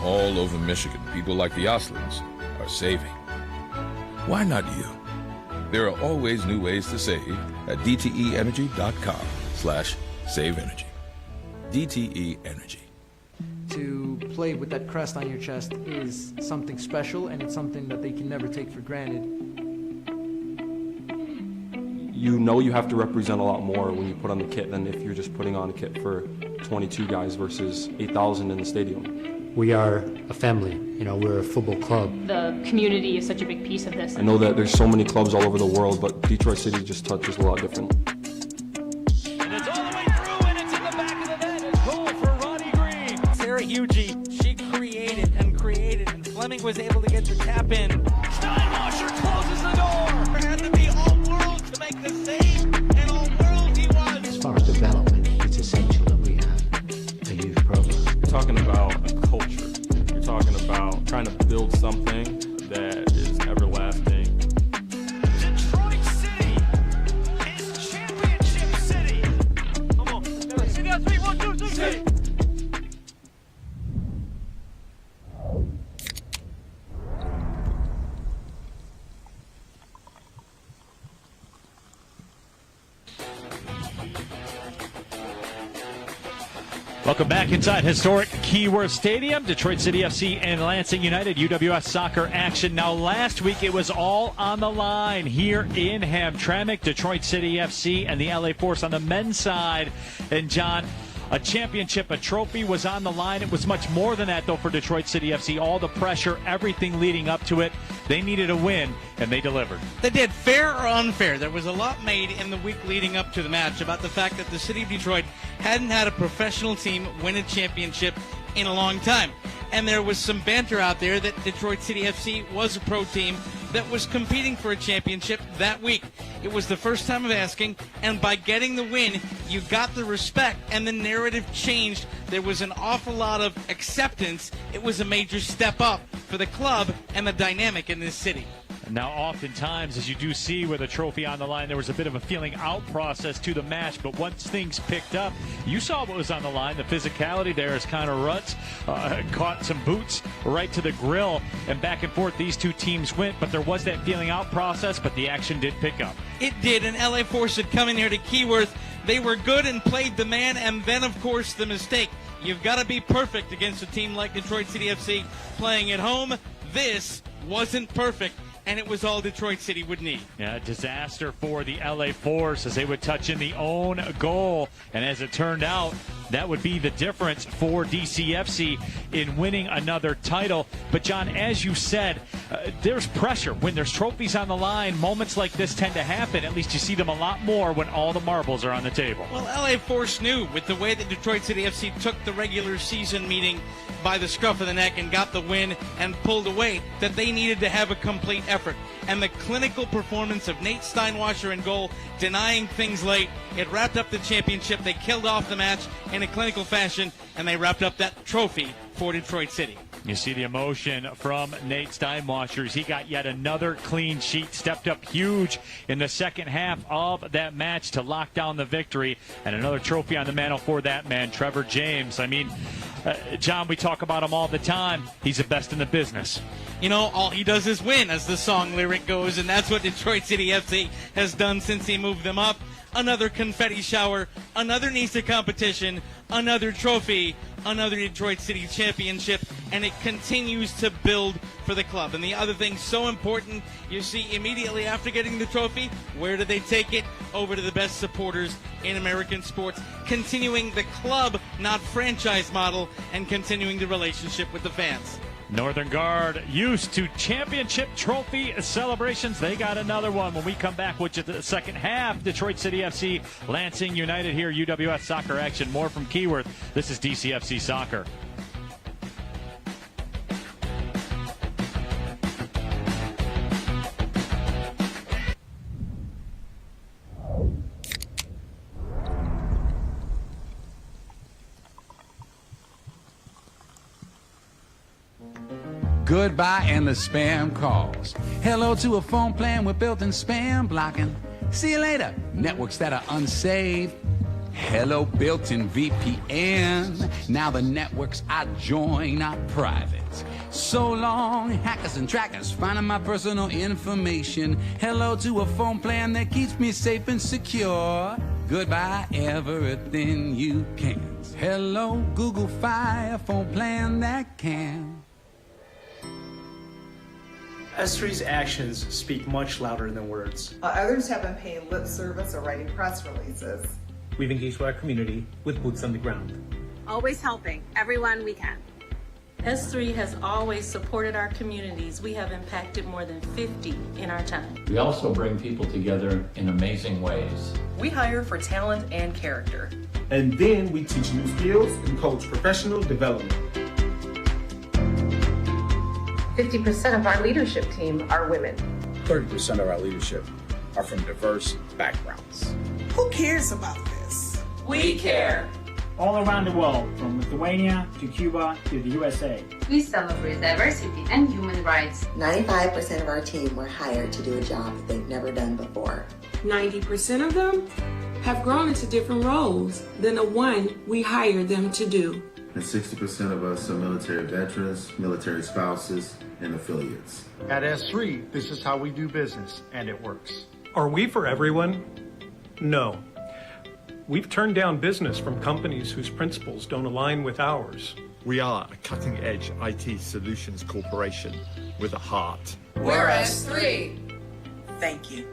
All over Michigan, people like the Oslins are saving. Why not you? There are always new ways to save at dteenergy.com/saveenergy. DTE Energy. To play with that crest on your chest is something special, and it's something that they can never take for granted. You know you have to represent a lot more when you put on the kit than if you're just putting on a kit for 22 guys versus 8,000 in the stadium. We are a family, we're a football club. The community is such a big piece of this. I know that there's so many clubs all over the world, but Detroit City just touches a lot different. Hugie, she created, and Fleming was able to get the tap in. Steinwasser closes the door. There had to be all world to make the save, and all world he was. As far as development, it's essential that we have a youth program. You're talking about a culture. You're talking about trying to build something that is everlasting. Detroit City is championship city. Come on. 3, 1, 2, 3, City. Welcome back inside historic Keyworth Stadium. Detroit City FC and Lansing United UWS soccer action. Now, last week it was all on the line here in Hamtramck. Detroit City FC and the LA Force on the men's side. And, John, a championship, a trophy was on the line. It was much more than that, though, for Detroit City FC. All the pressure, everything leading up to it. They needed a win, and they delivered. They did. Fair or unfair, there was a lot made in the week leading up to the match about the fact that the city of Detroit hadn't had a professional team win a championship in a long time. And there was some banter out there that Detroit City FC was a pro team that was competing for a championship that week. It was the first time of asking, and by getting the win, you got the respect, and the narrative changed. There was an awful lot of acceptance. It was a major step up for the club and the dynamic in this city. Now, oftentimes, as you do see with a trophy on the line, there was a bit of a feeling out process to the match. But once things picked up, you saw what was on the line. The physicality there as Connor Rutz caught some boots right to the grill. And back and forth, these two teams went. But there was that feeling out process, but the action did pick up. It did, and LA Force had come in here to Keyworth. They were good and played the man, and then, of course, the mistake. You've got to be perfect against a team like Detroit City FC playing at home. This wasn't perfect, and it was all Detroit City would need. Yeah, a disaster for the LA Force as they would touch in the own goal. And as it turned out, that would be the difference for DCFC in winning another title. But, John, as you said, there's pressure. When there's trophies on the line, moments like this tend to happen. At least you see them a lot more when all the marbles are on the table. Well, LA Force knew with the way that Detroit City FC took the regular season meeting by the scruff of the neck and got the win and pulled away that they needed to have a complete effort. effort and the clinical performance of Nate Steinwasser in goal, denying things late. It wrapped up the championship. They killed off the match in a clinical fashion, and they wrapped up that trophy for Detroit City. You see the emotion from Nate Steinwasser. He got yet another clean sheet, stepped up huge in the second half of that match to lock down the victory, and another trophy on the mantle for that man, Trevor James. I mean, John, we talk about him all the time. He's the best in the business. You know, all he does is win, as the song lyric goes, and that's what Detroit City FC has done since he moved them up. Another confetti shower, another NISA competition, another trophy, another Detroit City championship, and it continues to build for the club. And the other thing so important, you see immediately after getting the trophy, where do they take it? Over to the best supporters in American sports, continuing the club, not franchise model, and continuing the relationship with the fans. Northern Guard used to championship trophy celebrations. They got another one when we come back with the second half. Detroit City FC, Lansing United here, UWS soccer action. More from Keyworth. This is DCFC Soccer. Goodbye endless spam calls. Hello to a phone plan with built-in spam blocking. See you later, networks that are unsafe. Hello built-in VPN. Now the networks I join are private. So long, hackers and trackers finding my personal information. Hello to a phone plan that keeps me safe and secure. Goodbye everything you can. Hello Google Fi, a phone plan that can. S3's actions speak much louder than words. Others have been paying lip service or writing press releases. We've engaged with our community with boots on the ground. Always helping everyone we can. S3 has always supported our communities. We have impacted more than 50 in our time. We also bring people together in amazing ways. We hire for talent and character. And then we teach new skills and coach professional development. 50% of our leadership team are women. 30% of our leadership are from diverse backgrounds. Who cares about this? We care. All around the world, from Lithuania to Cuba to the USA. We celebrate diversity and human rights. 95% of our team were hired to do a job that they've never done before. 90% of them have grown into different roles than the one we hired them to do. And 60% of us are military veterans, military spouses, and affiliates. At S3, this is how we do business, and it works. Are we for everyone? No. We've turned down business from companies whose principles don't align with ours. We are a cutting-edge IT solutions corporation with a heart. We're S3. Thank you.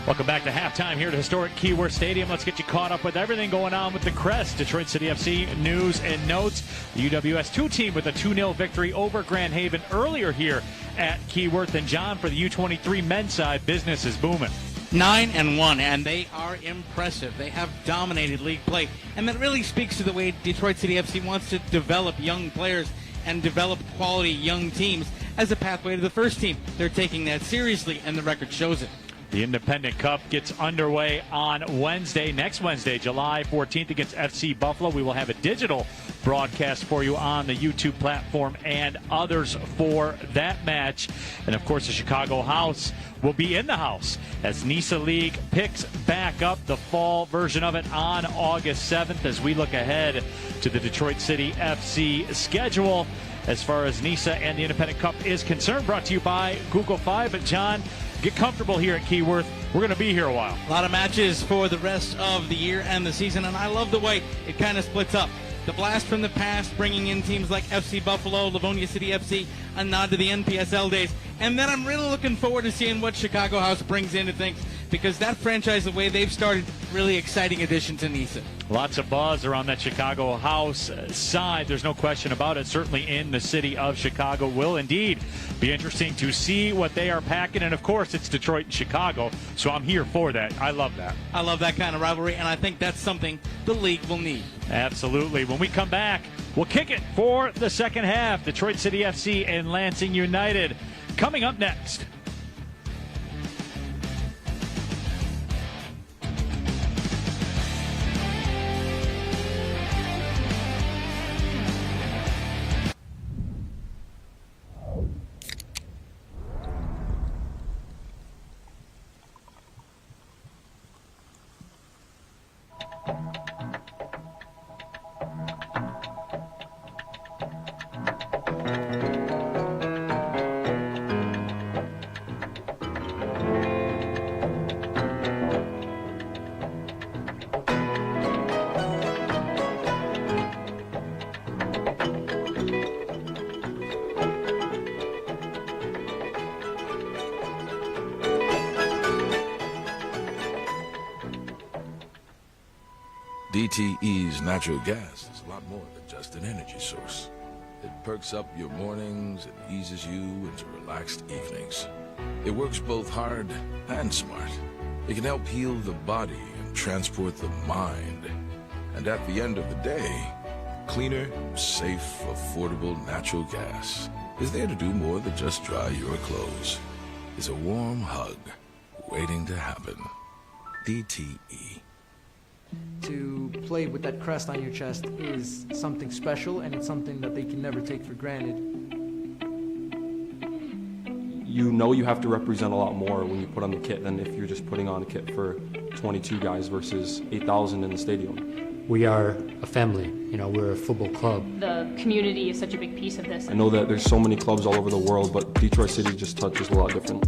Welcome back to halftime here at historic Keyworth Stadium. Let's get you caught up with everything going on with the Crest. Detroit City FC news and notes. The UWS 2 team with a 2-0 victory over Grand Haven earlier here at Keyworth. And John, for the U23 men's side, business is booming. 9-1, and they are impressive. They have dominated league play, and that really speaks to the way Detroit City FC wants to develop young players and develop quality young teams as a pathway to the first team. They're taking that seriously, and the record shows it. The Independent Cup gets underway on Wednesday, next Wednesday, July 14th against FC Buffalo. We will have a digital broadcast for you on the YouTube platform and others for that match. And, of course, the Chicago House will be in the house as NISA League picks back up the fall version of it on August 7th as we look ahead to the Detroit City FC schedule. as far as NISA and the Independent Cup is concerned. Brought to you by Google Fi. But John, get comfortable here at Keyworth. We're going to be here a while. A lot of matches for the rest of the year and the season, and I love the way it kind of splits up. The blast from the past, bringing in teams like FC Buffalo, Livonia City FC, a nod to the NPSL days. And then I'm really looking forward to seeing what Chicago House brings into things, because that franchise, the way they've started, really exciting addition to NISA. Lots of buzz around that Chicago House side. There's no question about it. Certainly in the city of Chicago. Will indeed be interesting to see what they are packing. And, of course, it's Detroit and Chicago, so I'm here for that. I love that. I love that kind of rivalry, and I think that's something the league will need. Absolutely. When we come back, we'll kick it for the second half. Detroit City FC and Lansing United coming up next. DTE's natural gas is a lot more than just an energy source. It perks up your mornings and eases you into relaxed evenings. It works both hard and smart. It can help heal the body and transport the mind. And at the end of the day, cleaner, safe, affordable natural gas is there to do more than just dry your clothes. It's a warm hug waiting to happen. DTE. To play with that crest on your chest is something special, and it's something that they can never take for granted. You know you have to represent a lot more when you put on the kit than if you're just putting on a kit for 22 guys versus 8,000 in the stadium. We are a family, we're a football club. The community is such a big piece of this. I know that there's so many clubs all over the world, but Detroit City just touches a lot different.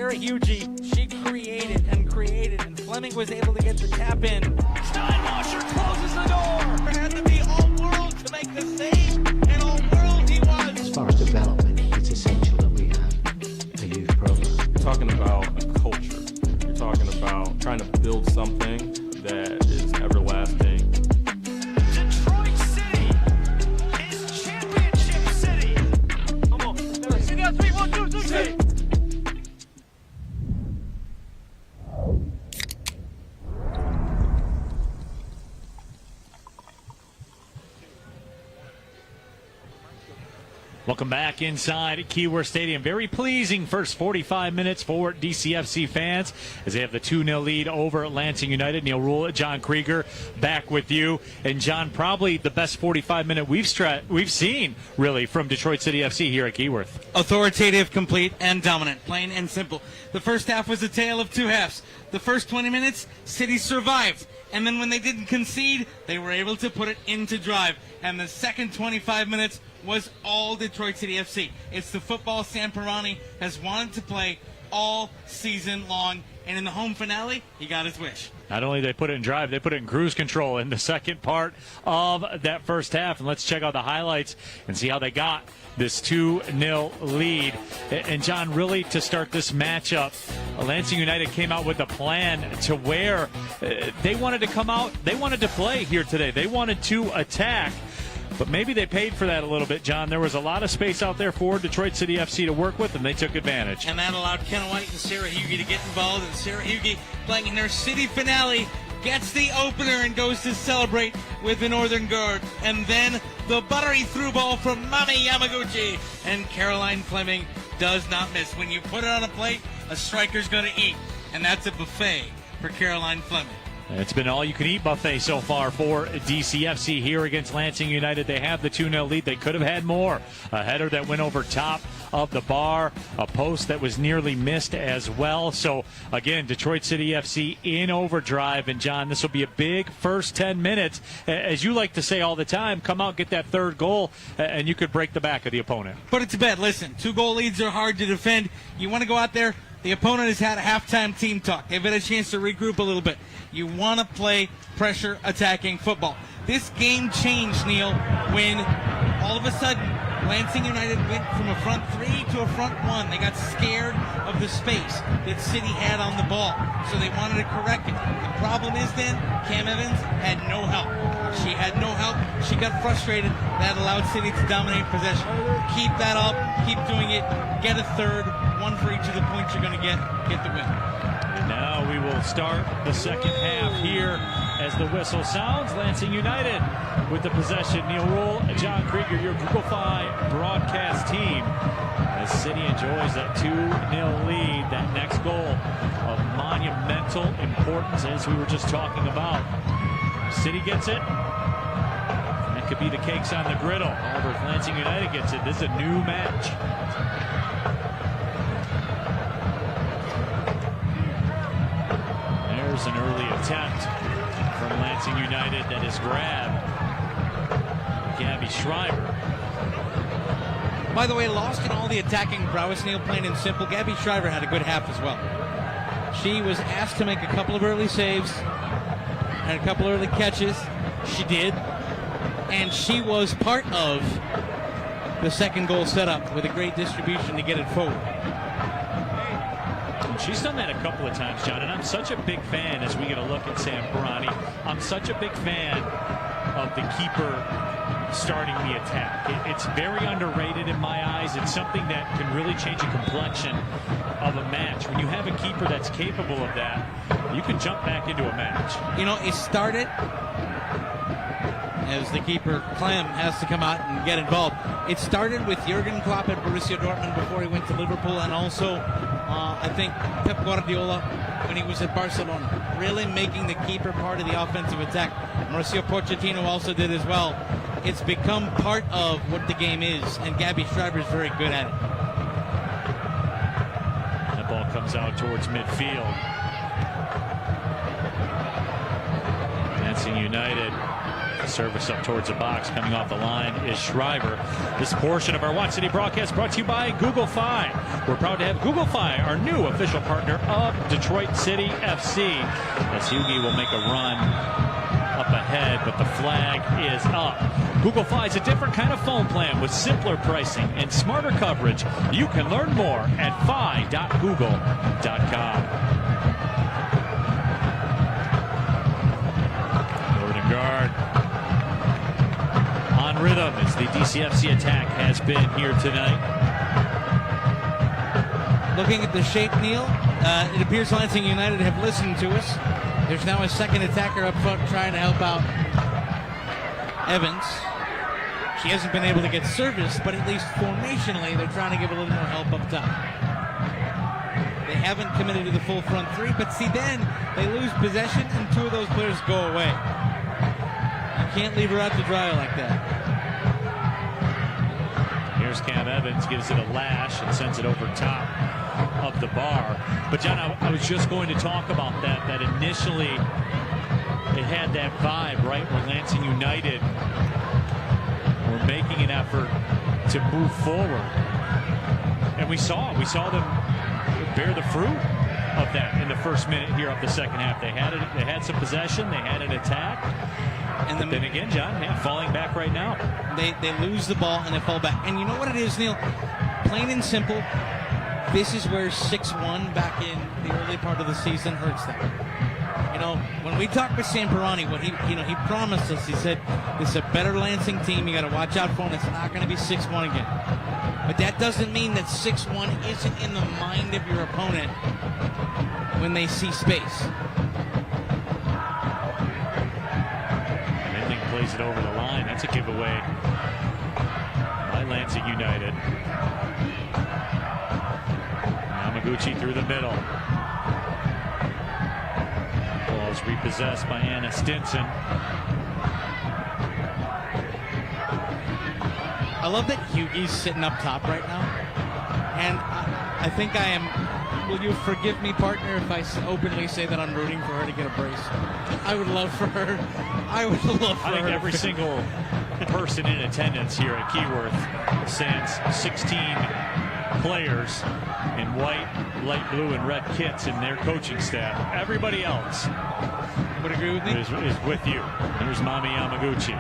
Hugie, she created, and Fleming was able to get the tap in. Steinwasser closes the door. There had to be all-world to make the save, and all-world he was. As far as development, it's essential that we have a youth program. You're talking about a culture. You're talking about trying to build something that is everlasting. Detroit City is championship city. Come on. City on 3, 1, 2, 3. Welcome back inside Keyworth Stadium. Very pleasing first 45 minutes for DCFC fans as they have the 2-0 lead over Lansing United. Neil Rule, John Krieger, back with you. And John, probably the best 45-minute we've seen, really, from Detroit City FC here at Keyworth. Authoritative, complete, and dominant. Plain and simple. The first half was a tale of two halves. The first 20 minutes, City survived. And then when they didn't concede, they were able to put it into drive. And the second 25 minutes was all Detroit City FC. It's the football Sam Pirani has wanted to play all season long. And in the home finale, he got his wish. Not only did they put it in drive, they put it in cruise control in the second part of that first half. And let's check out the highlights and see how they got this 2-0 lead. And John, really to start this matchup, Lansing United came out with a plan to where they wanted to come out, they wanted to play here today. They wanted to attack. But maybe they paid for that a little bit, John. There was a lot of space out there for Detroit City FC to work with, and they took advantage. And that allowed Ken White and Sarah Hughey to get involved. And Sarah Hughey, playing in their city finale, gets the opener and goes to celebrate with the Northern Guard. And then the buttery through ball from Mami Yamaguchi. And Caroline Fleming does not miss. When you put it on a plate, a striker's going to eat. And that's a buffet for Caroline Fleming. It's been all-you-can-eat buffet so far for DCFC here against Lansing United. They have the 2-0 lead. They could have had more. A header that went over top of the bar, a post that was nearly missed as well. So, again, Detroit City FC in overdrive. And, John, this will be a big first 10 minutes. As you like to say all the time, come out, get that third goal, and you could break the back of the opponent. Put it to bed. Listen, 2-goal leads are hard to defend. You want to go out there. The opponent has had a halftime team talk. They've had a chance to regroup a little bit. You want to play pressure attacking football. This game changed, Neil, when all of a sudden Lansing United went from a front three to a front one. They got scared of the space that City had on the ball, so they wanted to correct it. The problem is then Cam Evans had no help. She had no help. She got frustrated. That allowed City to dominate possession. Keep that up. Keep doing it. Get a third. One for each of the points you're going to get the win. And now we will start the second half here as the whistle sounds. Lansing United with the possession. Neil Rule, John Krieger, your Google Fi broadcast team. As City enjoys that 2-0 lead, that next goal of monumental importance, as we were just talking about. City gets it. That could be the cakes on the griddle. However, if Lansing United gets it, this is a new match. There's an early attempt from Lansing United that is grabbed. Gabby Schreiber. By the way, lost in all the attacking prowess, Neil, plain and simple. Gabby Schreiber had a good half as well. She was asked to make a couple of early saves, had a couple of early catches. She did. And she was part of the second goal setup with a great distribution to get it forward. She's done that a couple of times, John, and I'm such a big fan as we get a look at Sam Pirani. I'm such a big fan of the keeper starting the attack. It's very underrated in my eyes. It's something that can really change the complexion of a match. When you have a keeper that's capable of that, you can jump back into a match. You know, it started as the keeper, Clem, has to come out and get involved. It started with Jurgen Klopp at Borussia Dortmund before he went to Liverpool, and also I think Pep Guardiola when he was at Barcelona, really making the keeper part of the offensive attack. Mauricio Pochettino also did as well. It's become part of what the game is, and Gabby Schreiber is very good at it. That ball comes out towards midfield. Lansing United. Service up towards the box. Coming off the line is Schreiber. This portion of our Watch City broadcast brought to you by Google Fi. We're proud to have Google Fi, our new official partner of Detroit City FC. As Hughie will make a run up ahead, but the flag is up. Google Fi is a different kind of phone plan with simpler pricing and smarter coverage. You can learn more at fi.google.com. Northern Guard on rhythm as the DCFC attack has been here tonight. Looking at the shape, Neil, it appears Lansing United have listened to us. There's now a second attacker up front trying to help out Evans. She hasn't been able to get service, but at least formationally, they're trying to give a little more help up top. They haven't committed to the full front three, but see, then they lose possession and two of those players go away. You can't leave her out to dry like that. Here's Cam Evans, gives it a lash and sends it over top of the bar. But John, I was just going to talk about that initially it had that vibe, right, where Lansing United were making an effort to move forward. And we saw them bear the fruit of that in the first minute here of the second half. They had some possession, they had an attack. And then again, John, falling back right now. They lose the ball and they fall back. And you know what it is, Neil? Plain and simple, this is where 6-1 back in the early part of the season hurts them. You know, when we talked with Sam Pirani, what he promised us, he said, this is a better Lansing team. You got to watch out for them. It's not going to be 6-1 again. But that doesn't mean that 6-1 isn't in the mind of your opponent when they see space. Plays it over the line. That's a giveaway by Lansing United. Yamaguchi through the middle. Ball Ball's repossessed by Anna Stinson. I love that Hughie's sitting up top right now. And I think I am, will you forgive me, partner, if I openly say that I'm rooting for her to get a brace? I would love for her. I would love for her. I think every single person in attendance here at Keyworth stands 16 players in white, light blue, and red kits in their coaching staff. Everybody else would agree with me. Is with you. There's Mami Yamaguchi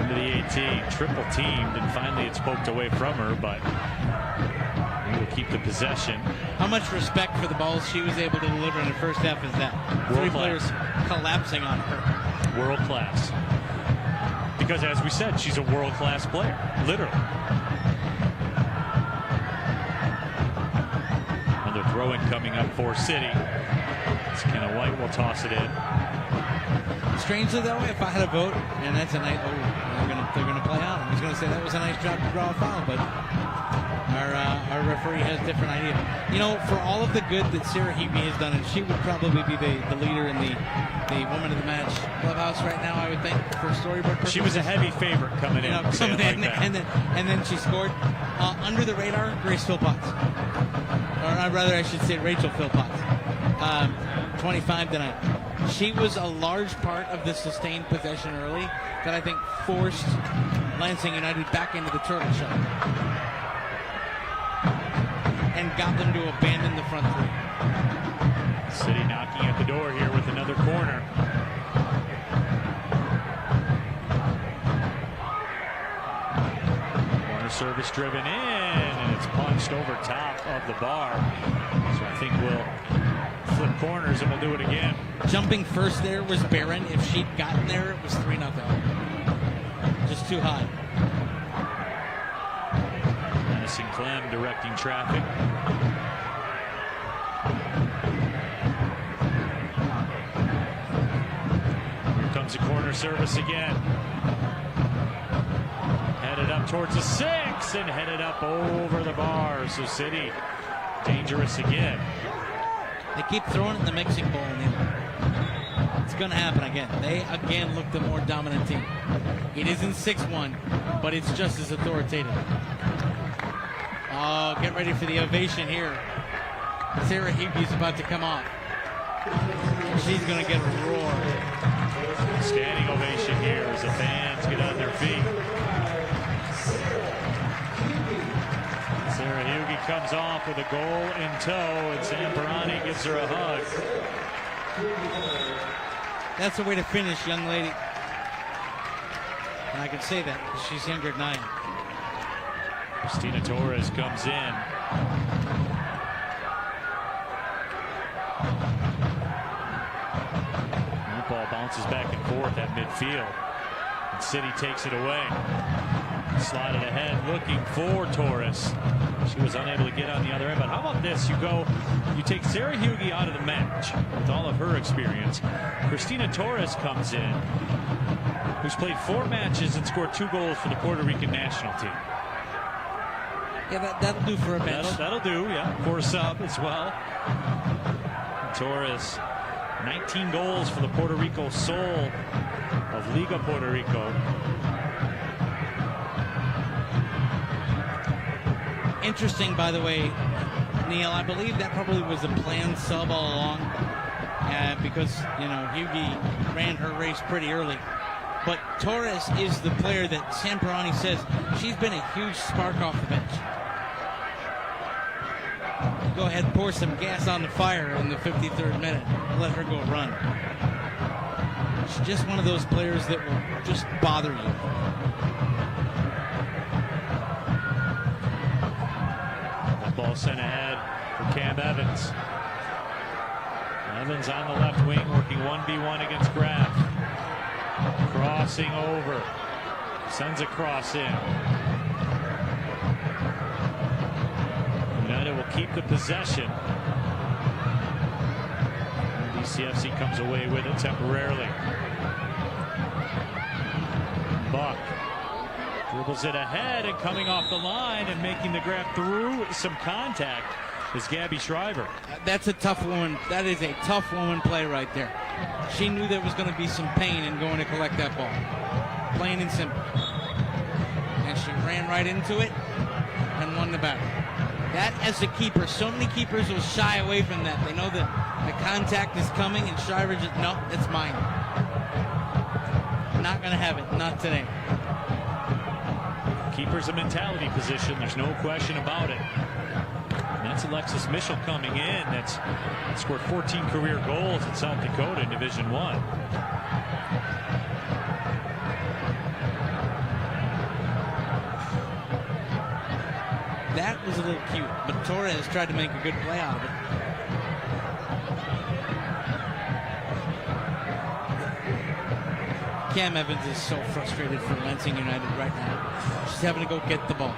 into the 18, triple teamed, and finally it's poked away from her, but he will keep the possession. How much respect for the balls she was able to deliver in the first half is that? Three players collapsing on her. World class. Because as we said, she's a world class player, literally. Another throw-in coming up for City. Kenna White will toss it in. Strangely though, if I had a vote, and that's a nice, they're gonna play on. I was gonna say that was a nice job to draw a foul, but our referee has a different idea. You know, for all of the good that Sarah Hebe has done, and she would probably be the leader in the woman of the match clubhouse right now, I would think, for storyboard purposes. She was a heavy favorite coming in, and then she scored under the radar. Grace Philpotts, or rather, I should say Rachel Philpotts. 25 tonight. She was a large part of the sustained possession early that I think forced Lansing United back into the turtle shell and got them to abandon the front three. City knocking at the door here with another corner. Corner service driven in, and it's punched over top of the bar. So I think we'll flip corners and we'll do it again. Jumping first there was Barron. If she'd gotten there, it was 3-0. Just too high. Madison Clem directing traffic. Here comes a corner service again. Headed up towards the 6 and headed up over the bar. So City dangerous again. They keep throwing it in the mixing bowl, and it's going to happen again. They again look the more dominant team. It isn't 6-1, but it's just as authoritative. Oh, get ready for the ovation here. Sarah Hebe's about to come off. She's going to get a roar. Standing ovation here as the fans get on their feet. Sarah Hughie comes off with a goal in tow, and Samparani gives her a hug. That's the way to finish, young lady. And I can say that because she's younger than I am. Christina Torres comes in. The ball bounces back and forth at midfield. And City takes it away. Slotted ahead, looking for Torres. She was unable to get on the other end. But how about this? You take Sarah Hughie out of the match with all of her experience. Christina Torres comes in, who's played 4 matches and scored 2 goals for the Puerto Rican national team. Yeah, that'll do for a bench. That'll do, yeah. For a sub as well. Torres, 19 goals for the Puerto Rico Sol of Liga Puerto Rico. Interesting, by the way, Neil, I believe that probably was a planned sub all along because, Hughie ran her race pretty early. But Torres is the player that Samparani says she's been a huge spark off the bench. Go ahead and pour some gas on the fire in the 53rd minute. Let her go run. She's just one of those players that will just bother you. Ball sent ahead for Cam Evans. Evans on the left wing working 1v1 against Graff. Crossing over. Sends a cross in. United will keep the possession. DCFC comes away with it temporarily. Buck dribbles it ahead and coming off the line and making the grab through some contact is Gabby Shriver. That's a tough woman. That is a tough woman play right there. She knew there was going to be some pain in going to collect that ball. Plain and simple. And she ran right into it and won the battle. That, as a keeper, so many keepers will shy away from that. They know that the contact is coming, and Shriver just, no, it's mine. Not going to have it. Not today. Keeper's a mentality position. There's no question about it. And that's Alexis Mitchell coming in. That's scored 14 career goals in South Dakota in Division I. That was a little cute, but Torres tried to make a good play out of it. Cam Evans is so frustrated for Lansing United right now. She's having to go get the ball.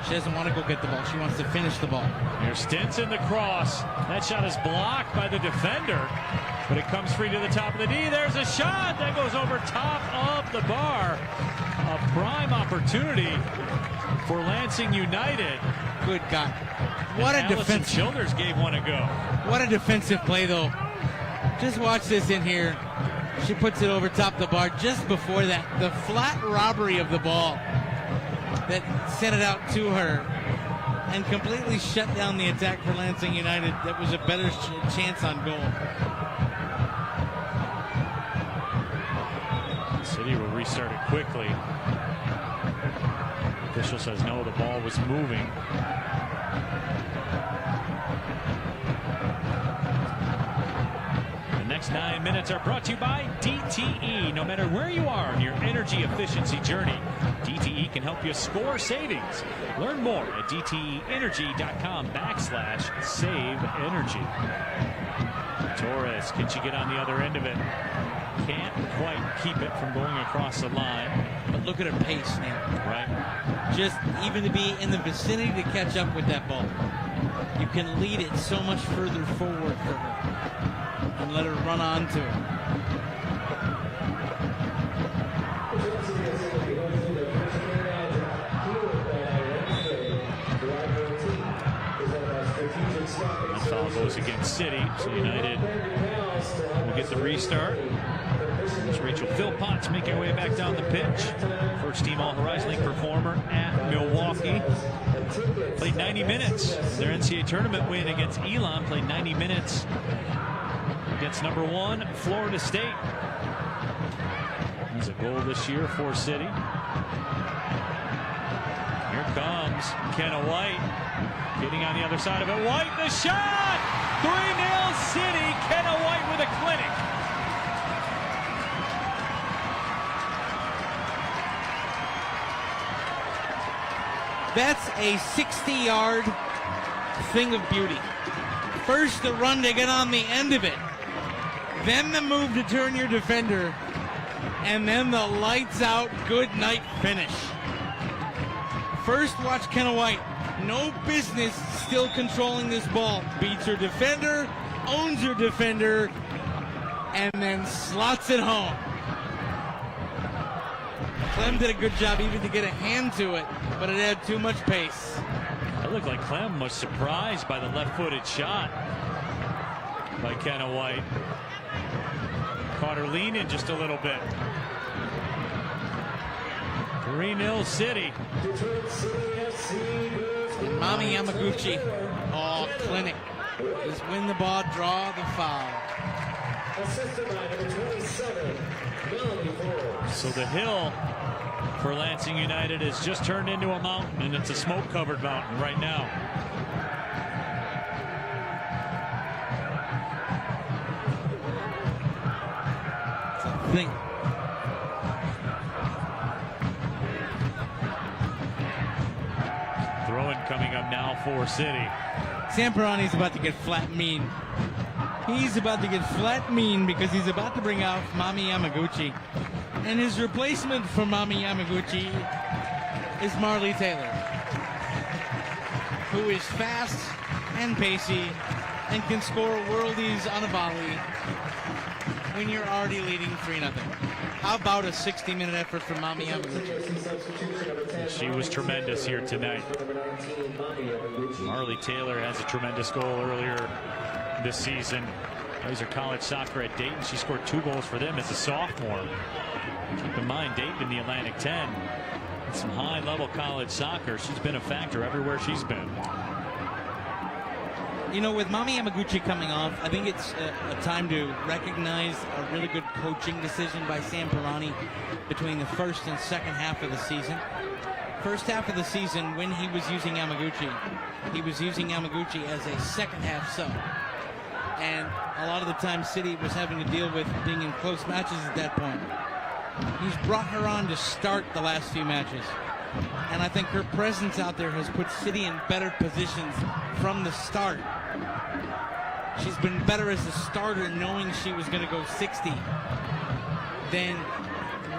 She doesn't want to go get the ball. She wants to finish the ball. Here's Stinson, the cross. That shot is blocked by the defender, but it comes free to the top of the D. There's a shot that goes over top of the bar. A prime opportunity for Lansing United. Good God. What a defense. Childers gave one a go. What a defensive play, though. Just watch this in here. She puts it over top the bar. Just before that, the flat robbery of the ball that sent it out to her and completely shut down the attack for Lansing United. That was a better chance on goal. City will restart it quickly. Official says no, the ball was moving. The next 9 minutes are brought to you by DTE. No matter where you are on your energy efficiency journey, DTE can help you score savings. Learn more at DTEenergy.com/save-energy. Torres, can she get on the other end of it? Can't quite keep it from going across the line. But look at her pace now. Right. Just even to be in the vicinity to catch up with that ball. You can lead it so much further forward for her and let her run onto it. That foul goes against City, so United will get the restart. It's Rachel Philpott's making her way back down the pitch. First team All-Horizon League performer at Milwaukee. Played 90 minutes. Their NCAA tournament win against Elon. Played 90 minutes against number 1 Florida State. There's a goal this year for City. Here comes Kenna White. Getting on the other side of it. White, the shot! 3-0 City. Kenna White with a clinic. That's a 60-yard thing of beauty. First the run to get on the end of it. Then the move to turn your defender. And then the lights out good night finish. First watch Kenna White. No business still controlling this ball. Beats her defender, owns her defender, and then slots it home. Clem did a good job even to get a hand to it, but it had too much pace. It looked like Clem was surprised by the left-footed shot by Kenna White. Caught her leaning just a little bit. 3-0 City. And Mami Yamaguchi, clinic. Just win the ball, draw the foul. So the hill for Lansing United has just turned into a mountain, and it's a smoke-covered mountain right now. Thing. Throwing coming up now for City. Samperani's about to get flat mean. He's about to get flat mean because he's about to bring out Mami Yamaguchi. And his replacement for Mami Yamaguchi is Marley Taylor, who is fast and pacey and can score worldies on a volley when you're already leading 3-0. How about a 60-minute effort from Mami Yamaguchi? She was tremendous here tonight. Marley Taylor has a tremendous goal earlier this season. Plays her college soccer at Dayton. She scored 2 goals for them as a sophomore. Keep in mind, Dayton in the Atlantic 10. Some high-level college soccer. She's been a factor everywhere she's been. You know, with Mami Yamaguchi coming off, I think it's a time to recognize a really good coaching decision by Sam Pirani between the first and second half of the season. First half of the season, when he was using Yamaguchi as a second half sub. And a lot of the time, City was having to deal with being in close matches at that point. He's brought her on to start the last few matches. And I think her presence out there has put City in better positions from the start. She's been better as a starter knowing she was going to go 60 than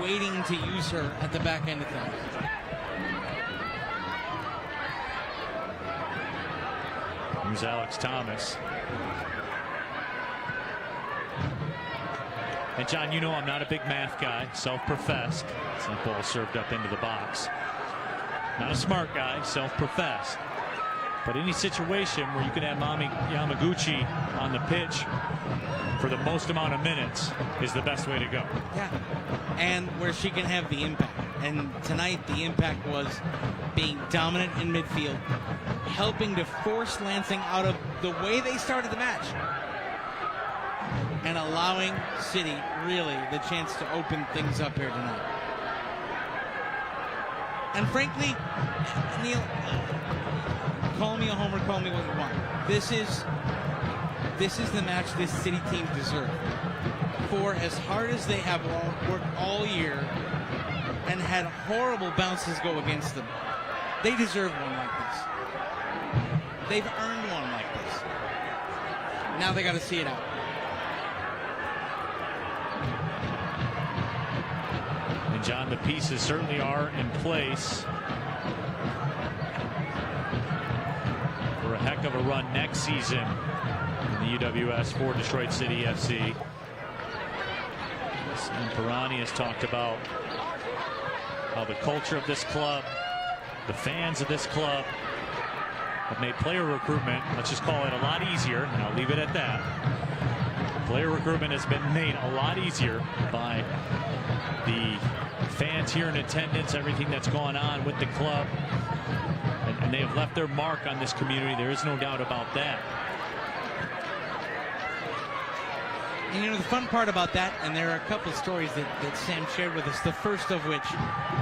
waiting to use her at the back end of things. Here's Alex Thomas. And John, you know I'm not a big math guy, self-professed. That ball served up into the box. Not a smart guy, self-professed. But any situation where you can have Mami Yamaguchi on the pitch for the most amount of minutes is the best way to go. Yeah, and where she can have the impact. And tonight the impact was being dominant in midfield, helping to force Lansing out of the way they started the match, and allowing City really the chance to open things up here tonight. And frankly, Neil, call me a homer, call me what you want. This is the match this City team deserved. For as hard as they have worked all year and had horrible bounces go against them, they deserve one like this. They've earned one like this. Now they got to see it out. And John, the pieces certainly are in place for a heck of a run next season in the UWS for Detroit City FC. And Pirani has talked about how the culture of this club, the fans of this club, have made player recruitment, let's just call it, a lot easier, and I'll leave it at that. Player recruitment has been made a lot easier by the fans here in attendance, everything that's gone on with the club, and they have left their mark on this community. There is no doubt about that. And you know, the fun part about that, and there are a couple of stories that Sam shared with us, the first of which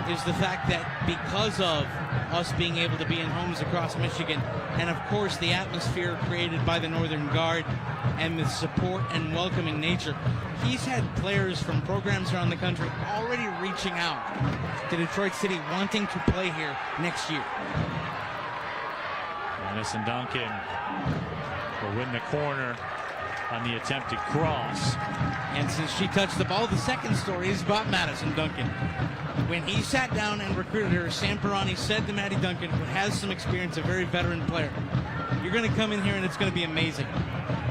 is the fact that because of us being able to be in homes across Michigan, and of course the atmosphere created by the Northern Guard and the support and welcoming nature, he's had players from programs around the country already reaching out to Detroit City wanting to play here next year. Madison Duncan will win the corner on the attempted cross. And since she touched the ball, the second story is about Madison Duncan. When he sat down and recruited her, Sam Pirani said to Maddie Duncan, who has some experience, a very veteran player, "You're going to come in here and it's going to be amazing."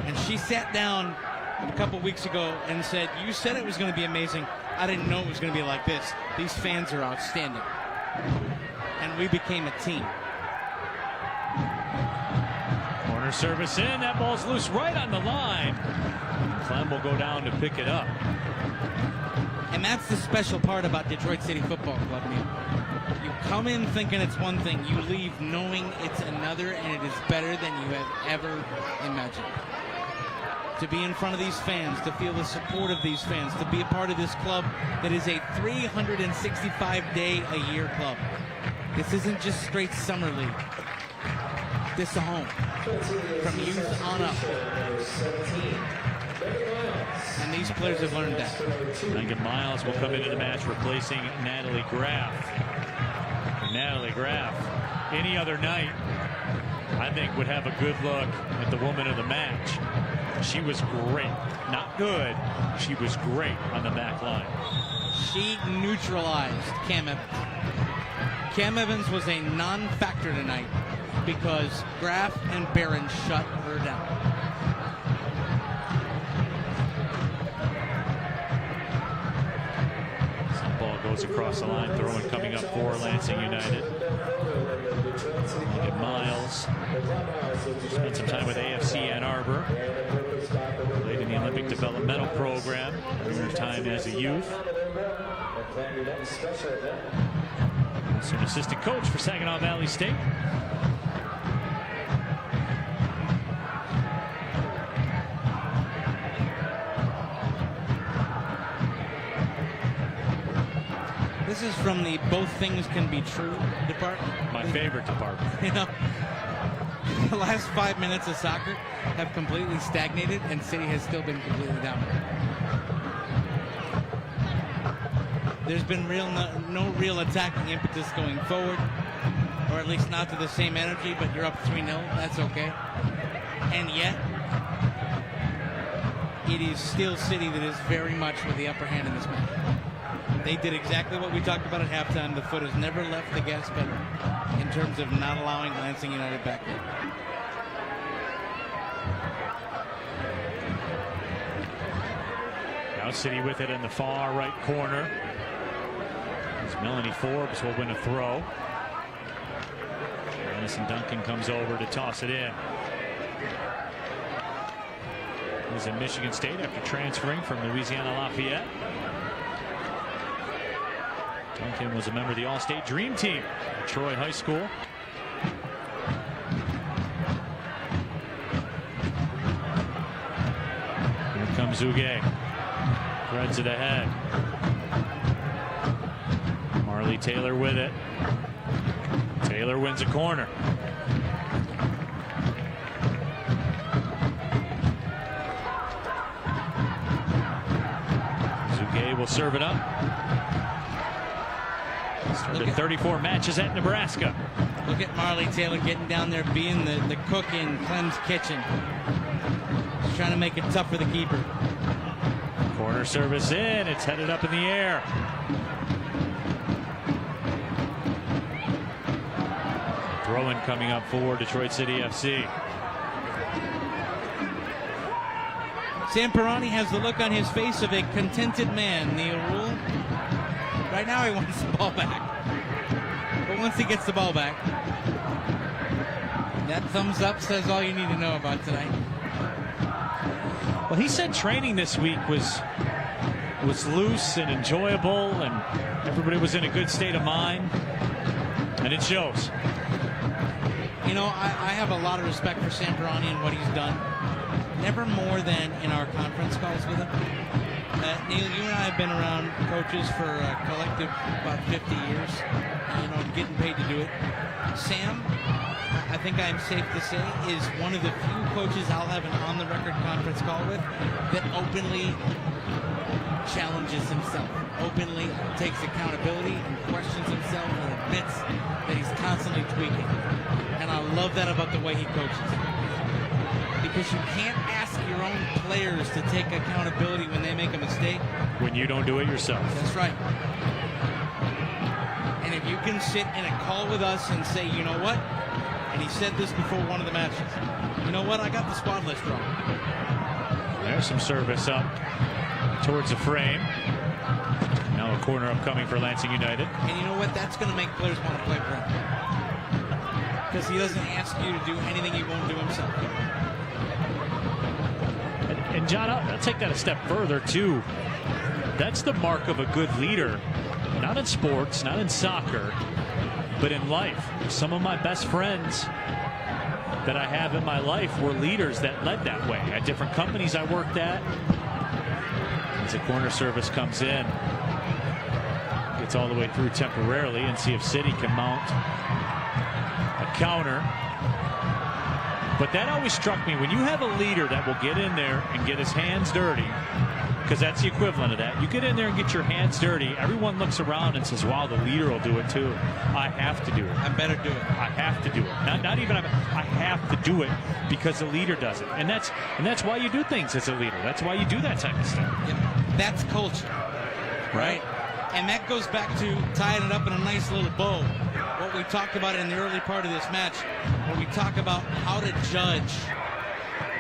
And she sat down a couple weeks ago and said, "You said it was going to be amazing. I didn't know it was going to be like this. These fans are outstanding." And we became a team. Corner service in. That ball's loose right on the line. Clem will go down to pick it up. And that's the special part about Detroit City Football Club, Neil. You come in thinking it's one thing. You leave knowing it's another, and it is better than you have ever imagined. To be in front of these fans, to feel the support of these fans, to be a part of this club that is a 365-day-a-year club. This isn't just straight summer league. This is a home. From youth on up. And these players have learned that. Megan Miles will come into the match replacing Natalie Graff. Natalie Graff, any other night, I think would have a good look at the woman of the match. She was great. Not good. She was great on the back line. She neutralized Cam Evans. Cam Evans was a non-factor tonight because Graff and Barron shut her down. Ball goes across the line, throwing coming up for Lansing United. Look at Miles. Spent some time with AFC Ann Arbor. Played in the Olympic Developmental Program during her time as a youth. Also an assistant coach for Saginaw Valley State. This is from the both things can be true department. My favorite department. You know, the last 5 minutes of soccer have completely stagnated, and City has still been completely dominant. There's been no real attacking impetus going forward, or at least not to the same energy, but you're up 3-0. That's okay. And yet, it is still City that is very much with the upper hand in this match. They did exactly what we talked about at halftime. The foot has never left the gas pedal in terms of not allowing Lansing United back there. Now City with it in the far right corner. As Melanie Forbes will win a throw. Madison Duncan comes over to toss it in. He's at Michigan State after transferring from Louisiana Lafayette. Duncan was a member of the All-State Dream Team at Troy High School. Here comes Uge. Threads it ahead. Marley Taylor with it. Taylor wins a corner. Uge will serve it up. Started 34 matches at Nebraska. Look at Marley Taylor getting down there, being the cook in Clem's kitchen. She's trying to make it tough for the keeper. Corner service in. It's headed up in the air. Throw-in coming up for Detroit City FC. Sam Pirani has the look on his face of a contented man, Neil Rule. Right now he wants the ball back. But once he gets the ball back, that thumbs up says all you need to know about tonight. Well, he said training this week was loose and enjoyable, and everybody was in a good state of mind, and it shows. You know, I have a lot of respect for Sam Pirani and what he's done. Never more than in our conference calls with him. Neil, you and I have been around coaches for a collective about 50 years, you know, getting paid to do it. Sam, I think I'm safe to say, is one of the few coaches I'll have an on-the-record conference call with that openly challenges himself, openly takes accountability and questions himself and admits that he's constantly tweaking. And I love that about the way he coaches. Because you can't ask your own players to take accountability when they make a mistake. When you don't do it yourself. That's right. And if you can sit in a call with us and say, you know what? And he said this before one of the matches. You know what? I got the squad list wrong. There's some service up towards the frame. Now a corner upcoming for Lansing United. And you know what? That's going to make players want to play for him. Because he doesn't ask you to do anything he won't do himself. And John, I'll take that a step further, too. That's the mark of a good leader. Not in sports, not in soccer, but in life. Some of my best friends that I have in my life were leaders that led that way. At different companies I worked at. As a corner service comes in, gets all the way through temporarily, and see if City can mount a counter. But that always struck me. When you have a leader that will get in there and get his hands dirty, because that's the equivalent of that. You get in there and get your hands dirty, everyone looks around and says, wow, the leader will do it too. I have to do it. I better do it. I have to do it. Not even I have to do it because the leader does it. And that's why you do things as a leader. That's why you do that type of stuff. Yep. That's culture. Right? And that goes back to tying it up in a nice little bow. What we talked about in the early part of this match, where we talk about how to judge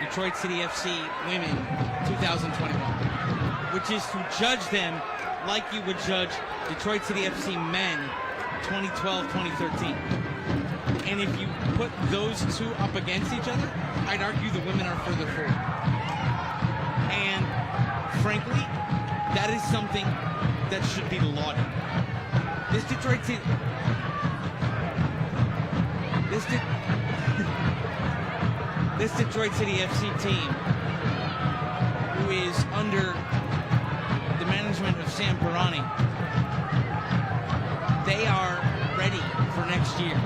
Detroit City FC women 2021, which is to judge them like you would judge Detroit City FC men 2012, 2013. And if you put those two up against each other, I'd argue the women are further forward. And frankly, that is something that should be lauded. This Detroit City... This Detroit City FC team, who is under the management of Sam Pirani, they are ready for next year.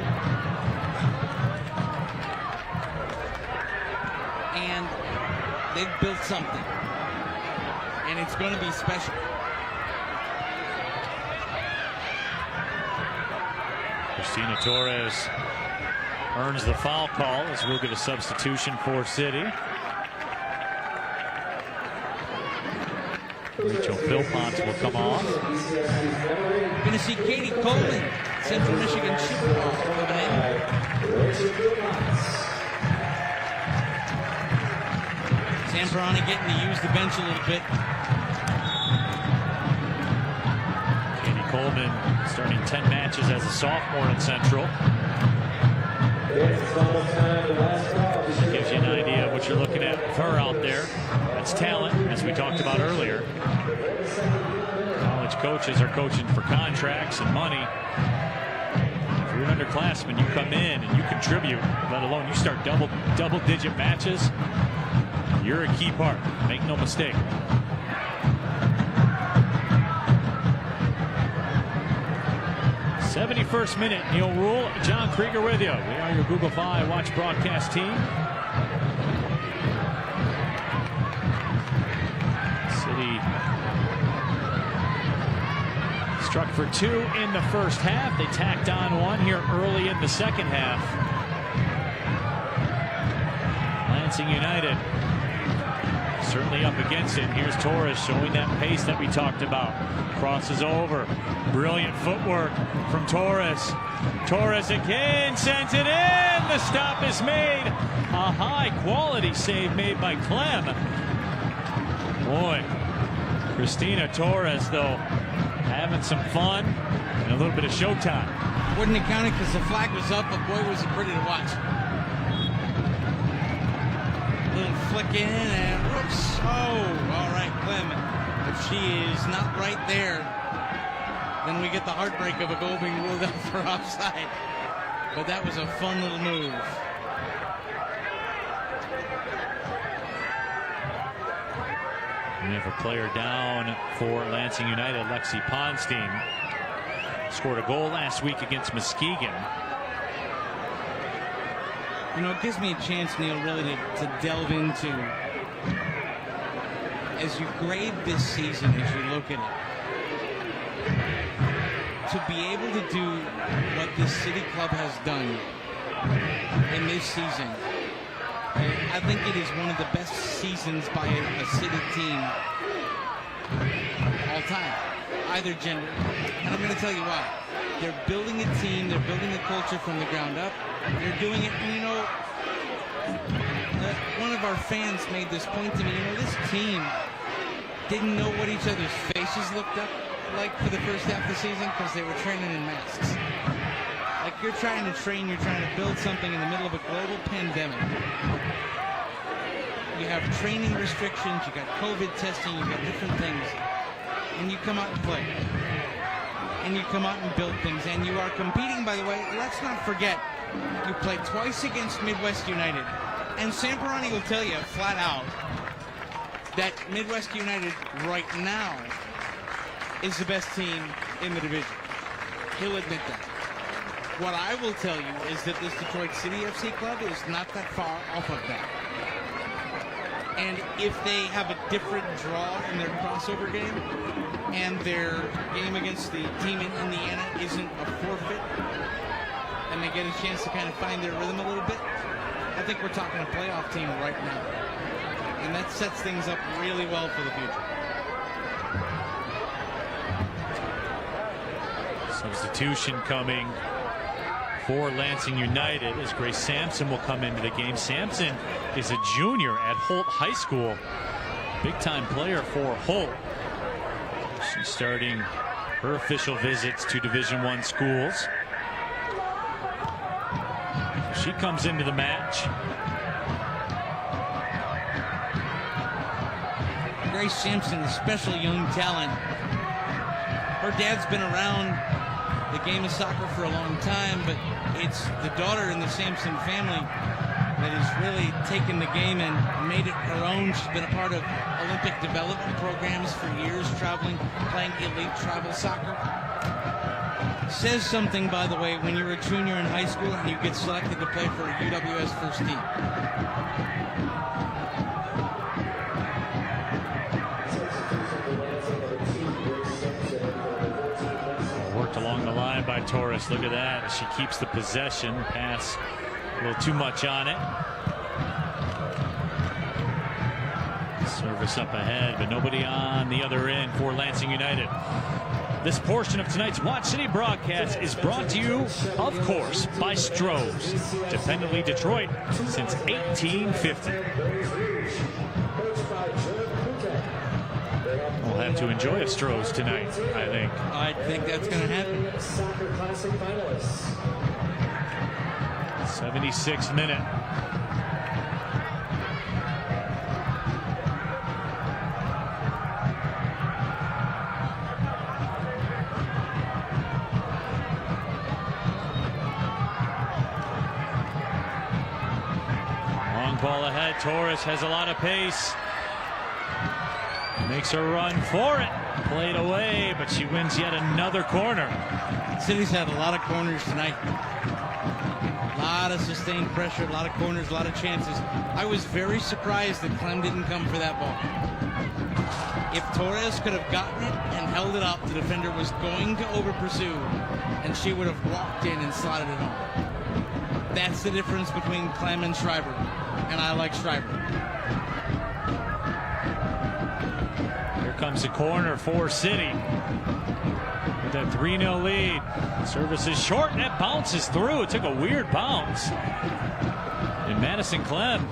And they've built something. And it's going to be special. Cristina Torres earns the foul call as we'll get a substitution for City. Rachel Philpont will come off. We're going to see Katie Coleman, Central Michigan Chippewa, coming in. Sam Pirani getting to use the bench a little bit. Katie Coleman starting 10 matches as a sophomore in Central. That gives you an idea of what you're looking at with her out there. That's talent, as we talked about earlier. College coaches are coaching for contracts and money. If you're an underclassman, you come in and you contribute, let alone you start double-digit matches, you're a key part. Make no mistake. '71st minute, Neil Rule, John Krieger with you. We are your Google Fi Watch broadcast team. City struck for 2 in the first half. They tacked on 1 here early in the second half. Lansing United certainly up against it. Here's Torres showing that pace that we talked about. Crosses over. Brilliant footwork from Torres. Torres again sends it in. The stop is made. A high quality save made by Clem. Boy, Cristina Torres, though, having some fun and a little bit of showtime. Wouldn't have counted because the flag was up, but boy, was it pretty to watch. Little flick in and whoops. Oh, all right, Clem. If she is not right there, then we get the heartbreak of a goal being ruled out for offside. But that was a fun little move. We have a player down for Lansing United. Lexi Ponstein scored a goal last week against Muskegon. You know, it gives me a chance, Neil, really to delve into, as you grade this season, as you look at it, to be able to do what this City Club has done in this season. I think it is one of the best seasons by a City team all time, either gender. And I'm going to tell you why. They're building a team, they're building a culture from the ground up. They're doing it, and you know, one of our fans made this point to me, you know, this team didn't know what each other's faces looked up like for the first half of the season because they were training in masks. Like, you're trying to train, you're trying to build something in the middle of a global pandemic. You have training restrictions, you got COVID testing, you got different things, and you come out and play. And you come out and build things, and you are competing, by the way, let's not forget, you played twice against Midwest United, and Sam Pirani will tell you flat out that Midwest United right now is the best team in the division. He'll admit that. What I will tell you is that this Detroit City FC club is not that far off of that. And if they have a different draw in their crossover game, and their game against the team in Indiana isn't a forfeit, and they get a chance to kind of find their rhythm a little bit, I think we're talking a playoff team right now. And that sets things up really well for the future. Substitution coming for Lansing United as Grace Sampson will come into the game. Sampson is a junior at Holt High School. Big time player for Holt. She She's starting her official visits to Division I schools. She comes into the match. Grace Sampson, a special young talent. Her dad's been around the game of soccer for a long time, but it's the daughter in the Sampson family that has really taken the game and made it her own. She's been a part of Olympic development programs for years, traveling, playing elite travel soccer. Says something, by the way, when you're a junior in high school and you get selected to play for a UWS first team. Worked along the line by Torres. Look at that. She keeps the possession. Pass a little too much on it. Service up ahead, but nobody on the other end for Lansing United. This portion of tonight's Watch City broadcast is brought to you, of course, by Stroh's. Dependably Detroit since 1850. We'll have to enjoy a Stroh's tonight, I think. I think that's going to happen. 76th minute. Long ball ahead. Torres has a lot of pace. Makes a run for it. Played away, but she wins yet another corner. City's had a lot of corners tonight. A lot of sustained pressure, a lot of corners, a lot of chances. I was very surprised that Clem didn't come for that ball. If Torres could have gotten it and held it up, the defender was going to over-pursue, and she would have walked in and slotted it home. That's the difference between Clem and Schreiber, and I like Schreiber. Here comes the corner for City. With that 3-0 lead. Service is short, and that bounces through. It took a weird bounce. And Madison Clem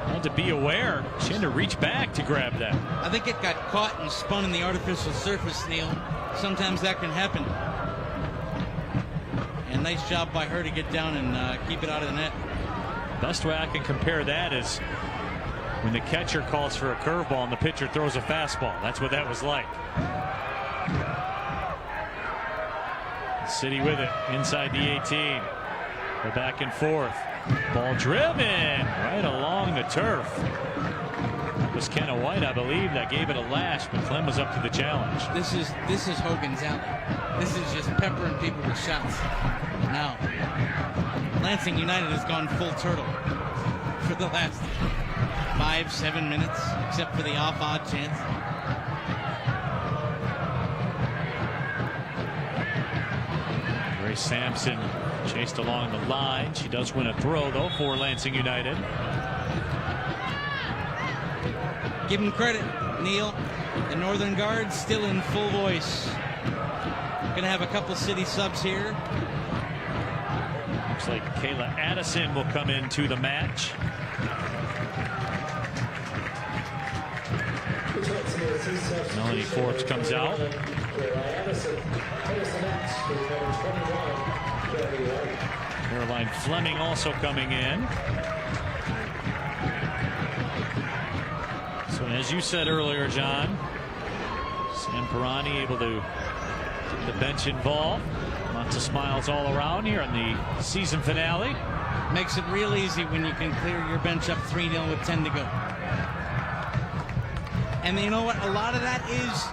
had to be aware. She had to reach back to grab that. I think it got caught and spun in the artificial surface, Neil. Sometimes that can happen. And nice job by her to get down and keep it out of the net. Best way I can compare that is when the catcher calls for a curveball and the pitcher throws a fastball. That's what that was like. City with it inside the 18. Go back and forth. Ball driven right along the turf. That was Kenna White, I believe, that gave it a lash, but Clem was up to the challenge. This is Hogan's alley. This is just peppering people with shots. Now, Lansing United has gone full turtle for the last 5-7 minutes, except for the odd chance. Grace Sampson chased along the line. She does win a throw, though, for Lansing United. Give him credit, Neil. The Northern Guard still in full voice. Gonna have a couple City subs here. Looks like Kayla Addison will come into the match. Melanie Forbes comes out. Caroline Fleming also coming in. So as you said earlier, John, Sam Pirani able to get the bench involved. Lots of smiles all around here in the season finale. Makes it real easy when you can clear your bench up 3-0 with 10 to go. And you know what? A lot of that is,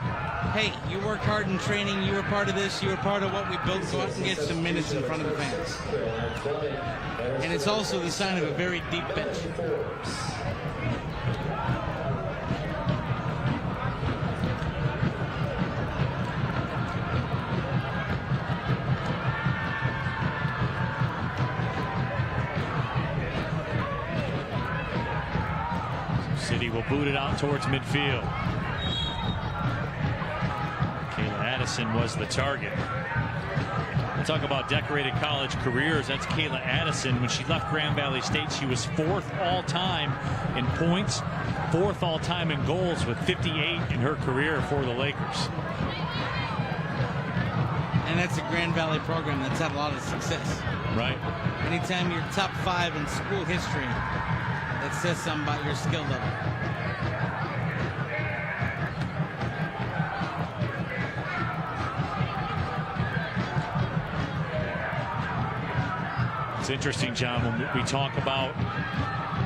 hey, you worked hard in training, you were part of this, you were part of what we built, go out and get some minutes in front of the fans. And it's also the sign of a very deep bench. City will boot it out towards midfield. Kayla Addison was the target. We'll talk about decorated college careers. That's Kayla Addison. When she left Grand Valley State, she was 4th all-time in points, 4th all-time in goals with 58 in her career for the Lakers. And that's a Grand Valley program that's had a lot of success. Right. Anytime you're top 5 in school history, that says something about your skill level. It's interesting, John, when we talk about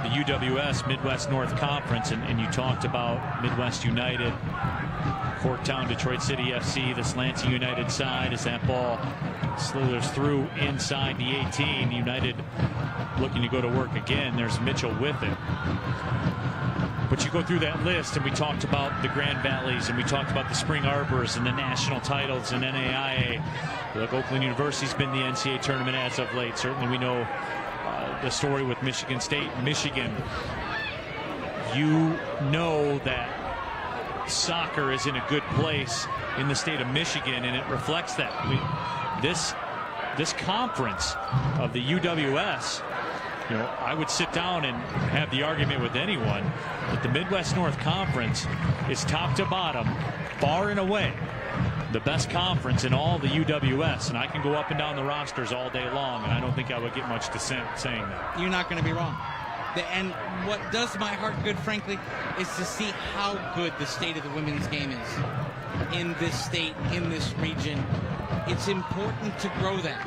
the UWS Midwest North Conference, and you talked about Midwest United, Corktown, Detroit City FC, this Lansing United side, as that ball slithers through inside the 18. United looking to go to work again. There's Mitchell with it. But you go through that list, and we talked about the Grand Valleys, and we talked about the Spring Arbors and the national titles and NAIA. Look, Oakland University's been the NCAA tournament as of late. Certainly we know the story with Michigan State. Michigan, you know that soccer is in a good place in the state of Michigan, and it reflects that. This conference of the UWS, you know, I would sit down and have the argument with anyone that the Midwest North Conference is top to bottom, far and away, the best conference in all the UWS. And I can go up and down the rosters all day long, and I don't think I would get much dissent saying that. You're not going to be wrong. And what does my heart good, frankly, is to see how good the state of the women's game is in this state, in this region. It's important to grow that,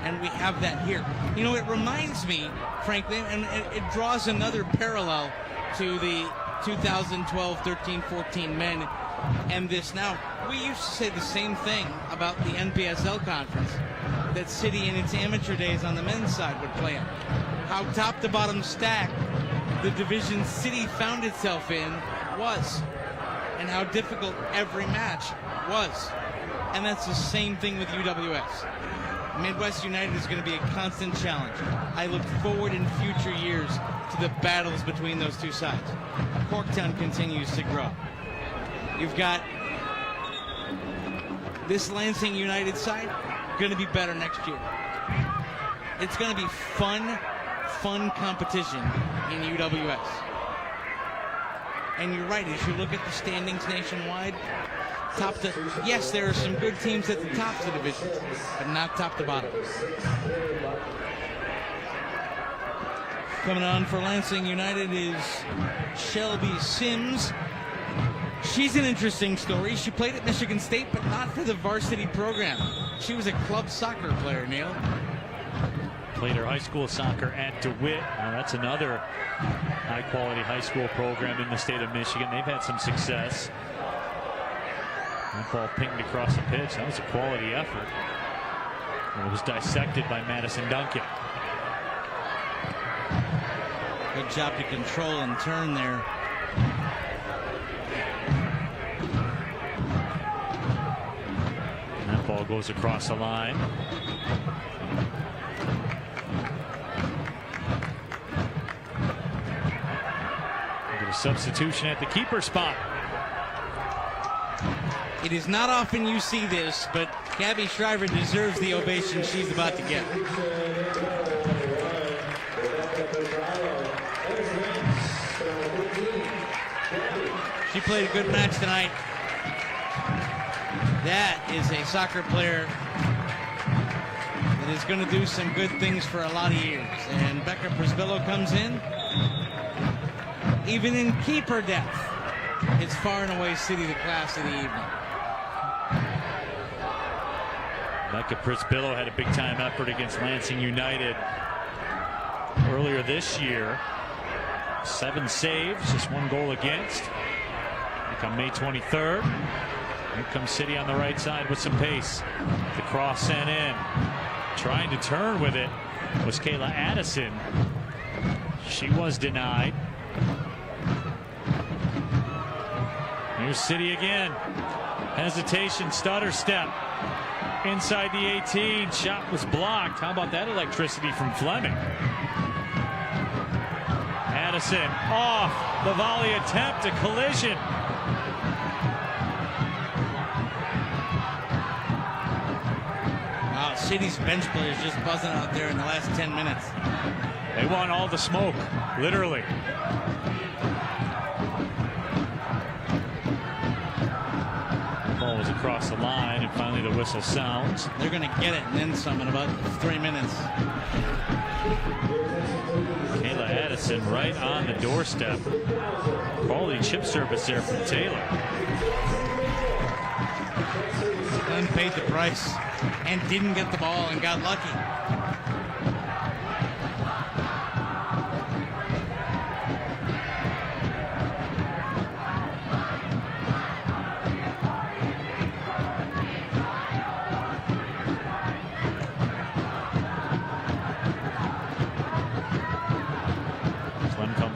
and we have that here. You know, it reminds me, frankly, and it draws another parallel to the 2012, 13, 14 men and this now. We used to say the same thing about the NPSL conference that City in its amateur days on the men's side would play in. How top to bottom stacked the division City found itself in was, and how difficult every match was. And that's the same thing with UWS. Midwest United is going to be a constant challenge. I look forward in future years to the battles between those two sides. Corktown continues to grow. You've got this Lansing United side going to be better next year. It's going to be fun competition in UWS. And you're right, as you look at the standings nationwide, yes, there are some good teams at the top of the division, but not top to bottom. Coming on for Lansing United is Shelby Sims. She's an interesting story. She played at Michigan State, but not for the varsity program. She was a club soccer player, Neil. Played her high school soccer at DeWitt. Now that's another high-quality high school program in the state of Michigan. They've had some success. That ball pinged across the pitch. That was a quality effort. And it was dissected by Madison Duncan. Good job to control and turn there. And that ball goes across the line. Get a substitution at the keeper spot. It is not often you see this, but Gabby Shriver deserves the ovation she's about to get. She played a good match tonight. That is a soccer player that is going to do some good things for a lot of years. And Becca Prisbillo comes in. Even in keeper depth, it's far and away City the class of the evening. Becca Prisbillo had a big-time effort against Lansing United earlier this year. 7 saves, just 1 goal against. On May 23rd. Here comes City on the right side with some pace. The cross sent in. Trying to turn with it was Kayla Addison. She was denied. Here's City again. Hesitation, stutter step. Inside the 18. Shot was blocked. How about that electricity from Fleming? Addison off. The volley attempt, a collision. City's bench players just buzzing out there in the last 10 minutes. They want all the smoke, literally. Ball was across the line, and finally the whistle sounds. They're going to get it and then some in about 3 minutes. Kayla Addison right on the doorstep. Quality chip service there from Taylor. Glenn paid the price and didn't get the ball and got lucky.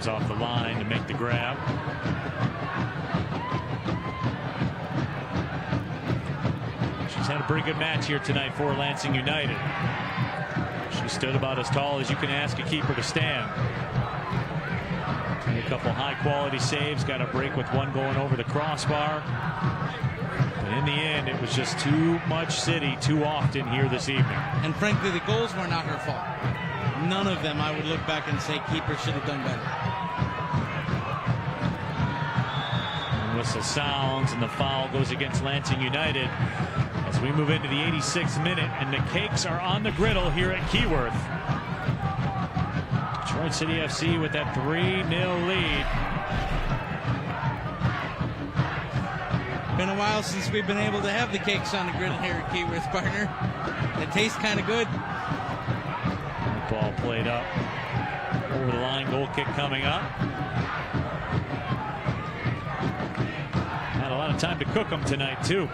Off the line to make the grab. She's had a pretty good match here tonight for Lansing United. She stood about as tall as you can ask a keeper to stand. A couple high quality saves, got a break with one going over the crossbar. But in the end, it was just too much City too often here this evening. And frankly, the goals were not her fault. None of them I would look back and say keeper should have done better. Whistle sounds and the foul goes against Lansing United as we move into the 86th minute, and the Cakes are on the griddle here at Keyworth. Detroit City FC with that 3-0 lead. Been a while since we've been able to have the Cakes on the griddle here at Keyworth, partner. They taste kind of good. Ball played up over the line, goal kick coming up. Had a lot of time to cook them tonight too.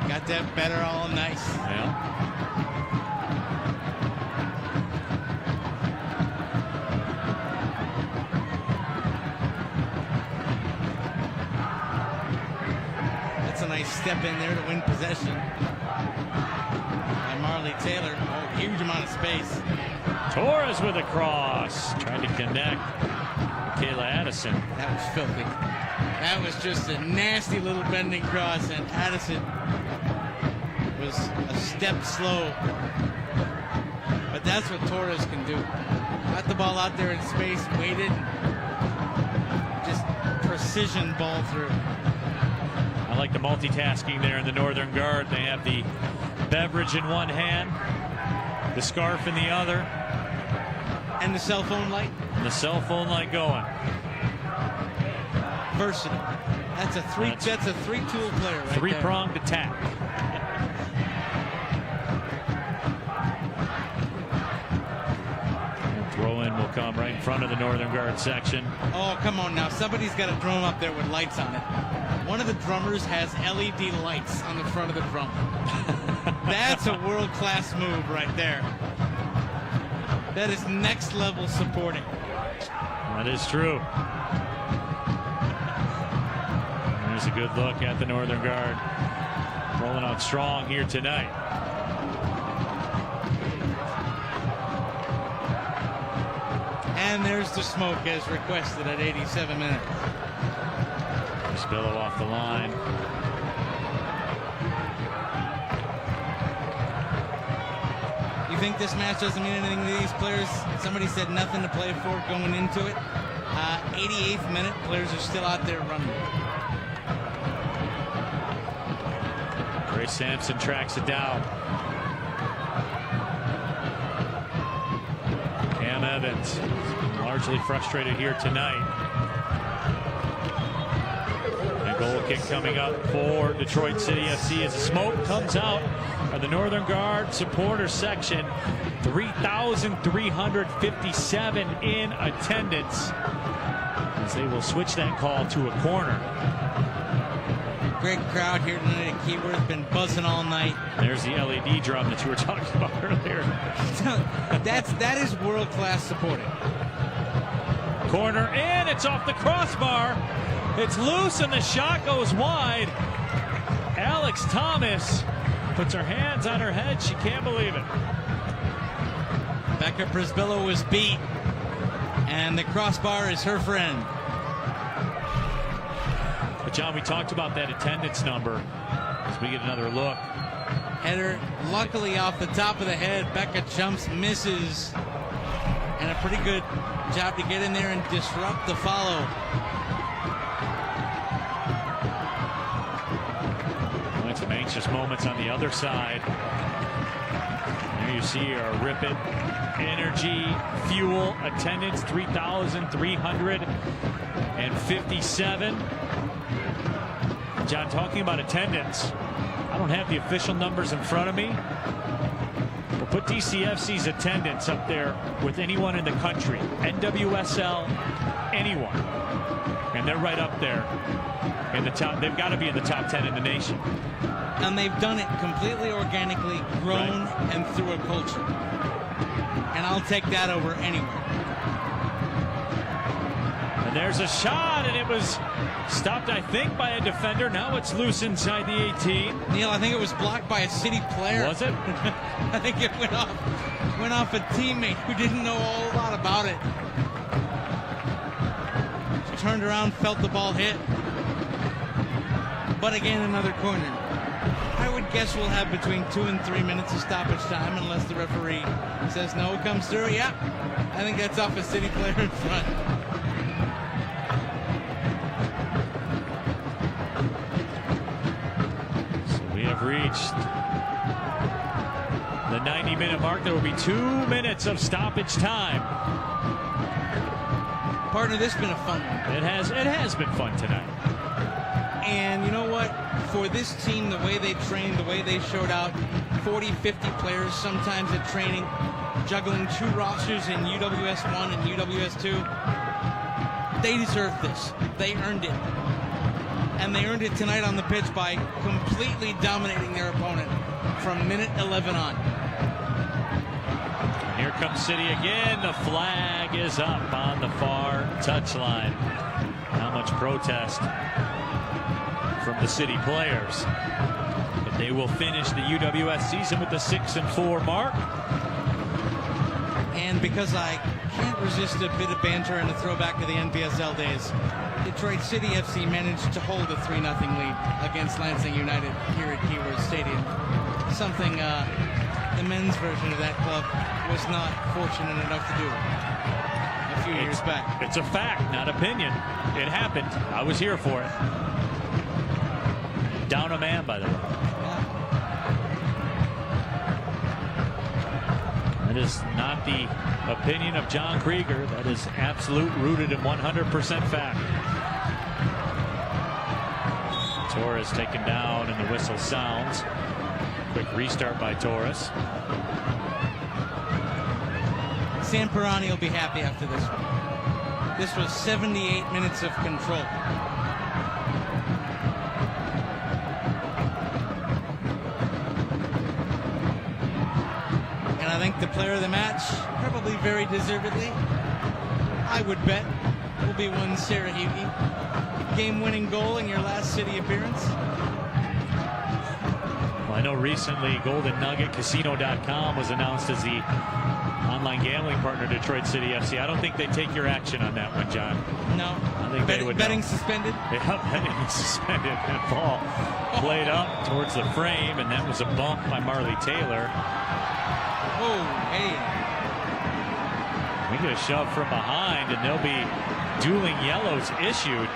Got that better all nice. Yeah. That's a nice step in there to win possession by Marley Taylor. Oh, huge amount of space. Torres with a cross, trying to connect. Kayla Addison. That was filthy. That was just a nasty little bending cross, and Addison was a step slow. But that's what Torres can do. Got the ball out there in space, waited, just precision ball through. I like the multitasking there in the Northern Guard. They have the beverage in one hand, the scarf in the other, and the cell phone light. The cell phone light going. Versatile. That's a three-tool player right there. Three-pronged attack. Throw-in will come right in front of the Northern Guard section. Oh, come on now. Somebody's got a drum up there with lights on it. One of the drummers has LED lights on the front of the drum. That's a world-class move right there. That is next-level supporting. That is true. There's a good look at the Northern Guard. Rolling out strong here tonight. And there's the smoke as requested at 87 minutes. Spillo off the line. You think this match doesn't mean anything to these players? Somebody said nothing to play for going into it. 88th minute, players are still out there running. Grace Sampson tracks it down. Cam Evans, largely frustrated here tonight. A goal kick coming up for Detroit City FC as the smoke comes out of the Northern Guard supporter section. 3,357 in attendance as they will switch that call to a corner. Great crowd here tonight at Keyworth, been buzzing all night. There's the LED drum that you were talking about earlier. that is world-class supporting. Corner, and it's off the crossbar. It's loose and the shot goes wide. Alex Thomas puts her hands on her head. She can't believe it. Becca Brisbillo was beat, and the crossbar is her friend. But John, we talked about that attendance number as we get another look. Header, luckily off the top of the head. Becca jumps, misses. And a pretty good job to get in there and disrupt the follow. Well, some anxious moments on the other side. There you see our Rip It energy, fuel, attendance, 3,357. John, talking about attendance, I don't have the official numbers in front of me. We'll put DCFC's attendance up there with anyone in the country. NWSL, anyone. And they're right up there in the top. They've got to be in the top 10 in the nation. And they've done it completely organically, grown, and through a culture. And I'll take that over anywhere. And there's a shot, and it was stopped, I think, by a defender. Now it's loose inside the 18. Neil, I think it was blocked by a City player. Was it? I think it went off a teammate who didn't know a whole lot about it. Turned around, felt the ball hit. But again, another corner. I would guess we'll have between 2 and 3 minutes of stoppage time unless the referee says no, it comes through. Yeah, I think that's off a City player in front. So we have reached the 90-minute mark. There will be 2 minutes of stoppage time. Partner, this has been a fun one. It has been fun tonight. And you know what? For this team, the way they trained, the way they showed out, 40, 50 players sometimes at training, juggling 2 rosters in UWS 1 and UWS 2, they deserve this. They earned it. And they earned it tonight on the pitch by completely dominating their opponent from minute 11 on. Here comes City again. The flag is up on the far touchline. Not much protest from the City players, but they will finish the UWS season with the 6-4 mark. And because I can't resist a bit of banter and a throwback to the NPSL days, Detroit City FC managed to hold a 3-0 lead against Lansing United here at Keyworth Stadium. Something the men's version of that club was not fortunate enough to do a few years back. It's a fact, not opinion. It happened. I was here for it. Down a man, by the way. That is not the opinion of John Krieger. That is absolute, rooted in 100% fact. Torres taken down and the whistle sounds. Quick restart by Torres. Sam Pirani will be happy after this one. This was 78 minutes of control. And I think the player of the match, probably very deservedly, I would bet, will be one Sarah Hughey. Game-winning goal in your last City appearance. Well, I know recently GoldenNuggetCasino.com was announced as the online gambling partner Detroit City FC. I don't think they take your action on that one, John. No. I think they would betting suspended? Yeah, betting suspended. And ball played up towards the frame, and that was a bump by Marley Taylor. Oh, hey. We get a shove from behind, and there'll be dueling yellows issued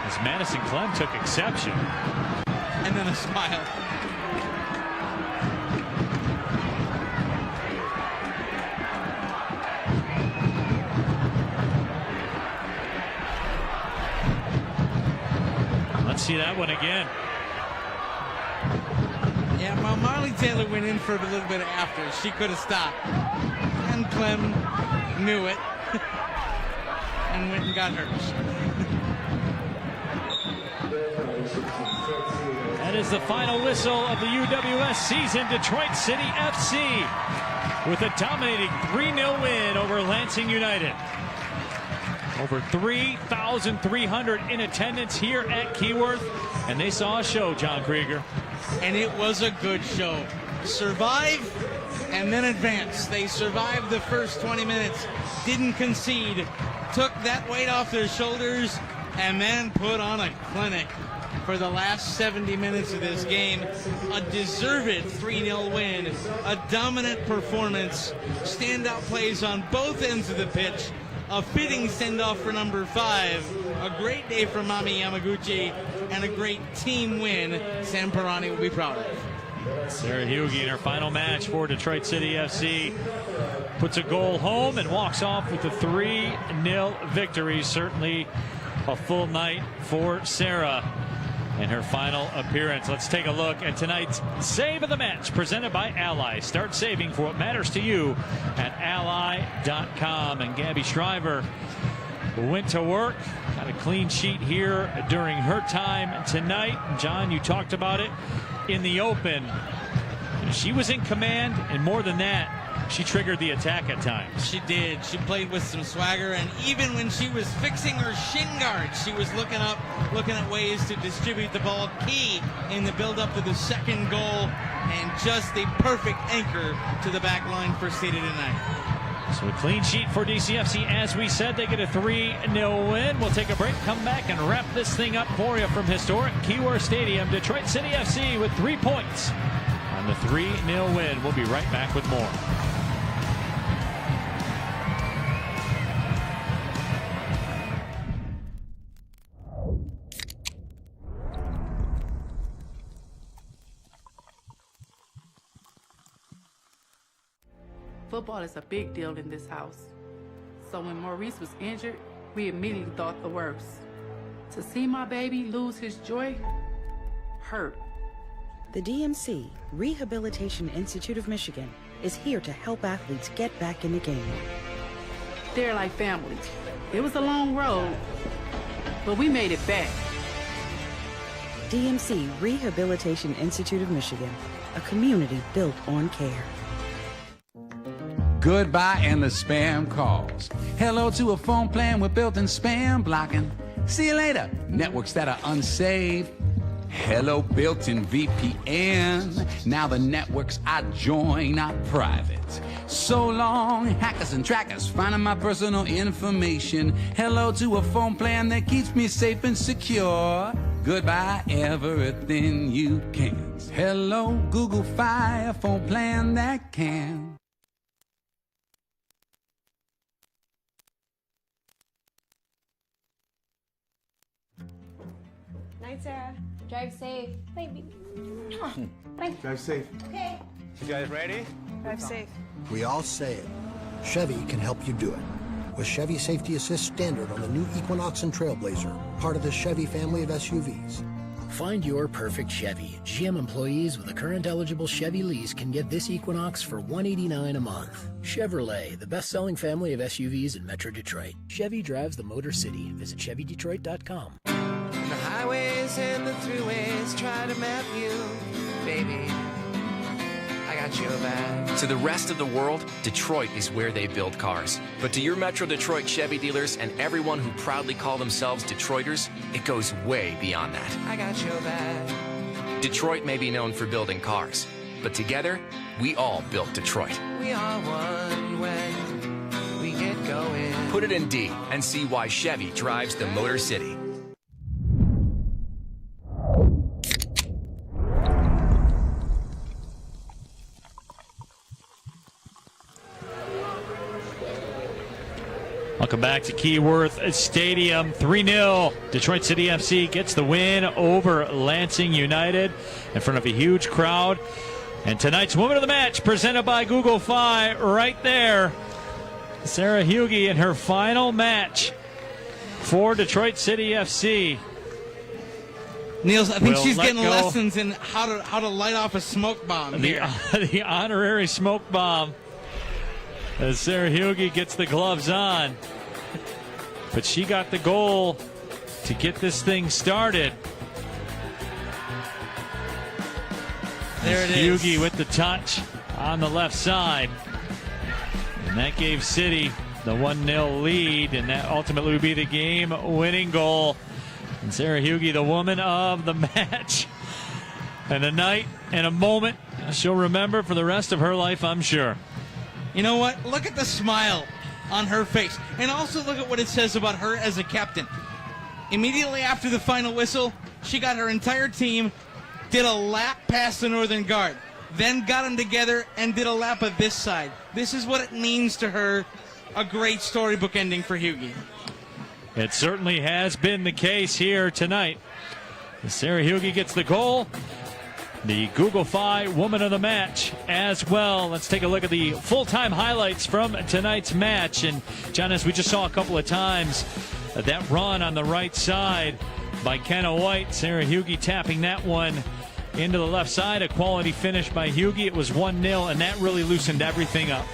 as Madison Clem took exception. And then a smile. Let's see that one again. Yeah, well, Marley Taylor went in for a little bit after. She could have stopped. And Clem knew it and went and got hers. That is the final whistle of the UWS season. Detroit City FC with a dominating 3-0 win over Lansing United. Over 3,300 in attendance here at Keyworth, and they saw a show, John Krieger. And it was a good show. Survive and then advance. They survived the first 20 minutes, didn't concede, took that weight off their shoulders, and then put on a clinic. for the last 70 minutes of this game. A deserved 3-0 win, a dominant performance, standout plays on both ends of the pitch, a fitting send-off for number 5, a great day for Mami Yamaguchi, and a great team win Sam Pirani will be proud of. Sarah Hughey in her final match for Detroit City FC puts a goal home and walks off with a 3-0 victory. Certainly a full night for Sarah in her final appearance. Let's take a look at tonight's Save of the Match presented by Ally. Start saving for what matters to you at ally.com. And Gabby Shriver went to work, got a clean sheet here during her time tonight. John, you talked about it in the open. She was in command, and more than that, she triggered the attack at times. She did. She played with some swagger, and even when she was fixing her shin guards, she was looking up, looking at ways to distribute the ball. Key in the build-up to the second goal, and just the perfect anchor to the back line for City tonight. So a clean sheet for DCFC. As we said, they get a 3-0 win. We'll take a break, come back, and wrap this thing up for you from historic Keyworth Stadium. Detroit City FC with 3 points on the 3-0 win. We'll be right back with more. Football is a big deal in this house. So when Maurice was injured, we immediately thought the worst. To see my baby lose his joy hurt. The DMC, Rehabilitation Institute of Michigan, is here to help athletes get back in the game. They're like family. It was a long road, but we made it back. DMC, Rehabilitation Institute of Michigan, a community built on care. Goodbye and the spam calls. Hello to a phone plan with built-in spam blocking. See you later, networks that are unsafe. Hello, built-in VPN. Now the networks I join are private. So long, hackers and trackers finding my personal information. Hello to a phone plan that keeps me safe and secure. Goodbye, everything you can. Hello, Google Fi, a phone plan that can. Night, Sarah. Drive safe. Baby. Bye. Drive safe. Okay. You guys ready? Drive safe. We all say it. Chevy can help you do it. With Chevy Safety Assist Standard on the new Equinox and Trailblazer, part of the Chevy family of SUVs. Find your perfect Chevy. GM employees with a current eligible Chevy lease can get this Equinox for $189 a month. Chevrolet, the best-selling family of SUVs in Metro Detroit. Chevy drives the Motor City. Visit ChevyDetroit.com. The highways and the throughways try to map you, baby. I got your back. To the rest of the world, Detroit is where they build cars. But to your Metro Detroit Chevy dealers and everyone who proudly call themselves Detroiters, it goes way beyond that. I got your back. Detroit may be known for building cars, but together, we all built Detroit. We are one when we get going. Put it in D and see why Chevy drives the Motor City. Welcome back to Keyworth Stadium. 3-0. Detroit City FC gets the win over Lansing United in front of a huge crowd. And tonight's Woman of the Match presented by Google Fi right there. Sarah Hughey in her final match for Detroit City FC. Niels, I think she's getting lessons in how to light off a smoke bomb here. The honorary smoke bomb. As Sarah Hughey gets the gloves on. But she got the goal to get this thing started. There it is. Hughey with the touch on the left side. And that gave City the 1-0 lead, and that ultimately would be the game-winning goal. And Sarah Hughey, the woman of the match. And a night and a moment she'll remember for the rest of her life, I'm sure. You know what? Look at the smile on her face. And also look at what it says about her as a captain. Immediately after the final whistle, She got her entire team, did a lap past the Northern Guard, then got them together and did a lap of this side. This is what it means to her. A great storybook ending for Hughie. It certainly has been the case here tonight. Sarah Hughie gets the goal. The Google-Fi Woman of the Match as well. Let's take a look at the full-time highlights from tonight's match. And, John, as we just saw a couple of times, that run on the right side by Kenna White. Sarah Hughie tapping that one into the left side. A quality finish by Hughie. It was 1-0, and that really loosened everything up.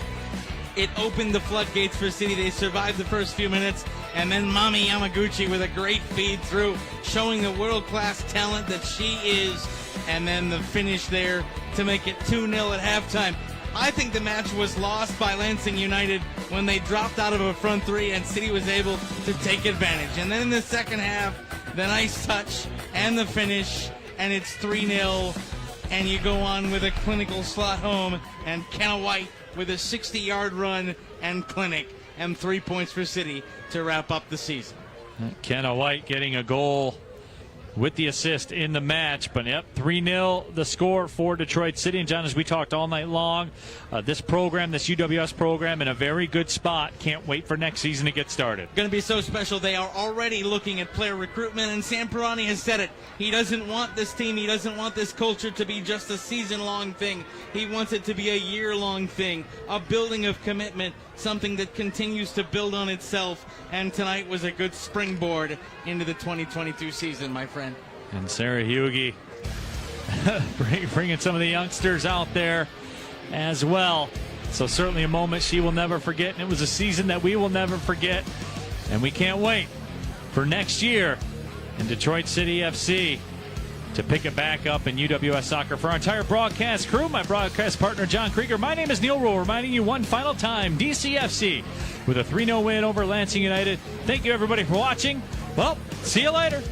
It opened the floodgates for City. They survived the first few minutes, and then Mami Yamaguchi with a great feed through, showing the world-class talent that she is, and then the finish there to make it 2-0 at halftime. I think the match was lost by Lansing United when they dropped out of a front three and City was able to take advantage. And then in the second half, the nice touch and the finish, and it's 3-0, and you go on with a clinical slot home, and Kenna White with a 60-yard run and clinic, and 3 points for City to wrap up the season. Kenna White getting a goal with the assist in the match. But, yep, 3-0 the score for Detroit City. And, John, as we talked all night long, this program, this UWS program, in a very good spot. Can't wait for next season to get started. Going to be so special. They are already looking at player recruitment, and Sam Pirani has said it. He doesn't want this team, he doesn't want this culture to be just a season-long thing. He wants it to be a year-long thing, a building of commitment, something that continues to build on itself. And tonight was a good springboard into the 2022 season, my friend. And Sarah Hughie bringing some of the youngsters out there as well. So certainly a moment she will never forget, and it was a season that we will never forget. And we can't wait for next year in Detroit City FC to pick it back up in UWS soccer. For our entire broadcast crew, my broadcast partner John Krieger, my name is Neil Rule, reminding you one final time, DCFC with a 3-0 win over Lansing United. Thank you everybody for watching. Well, see you later.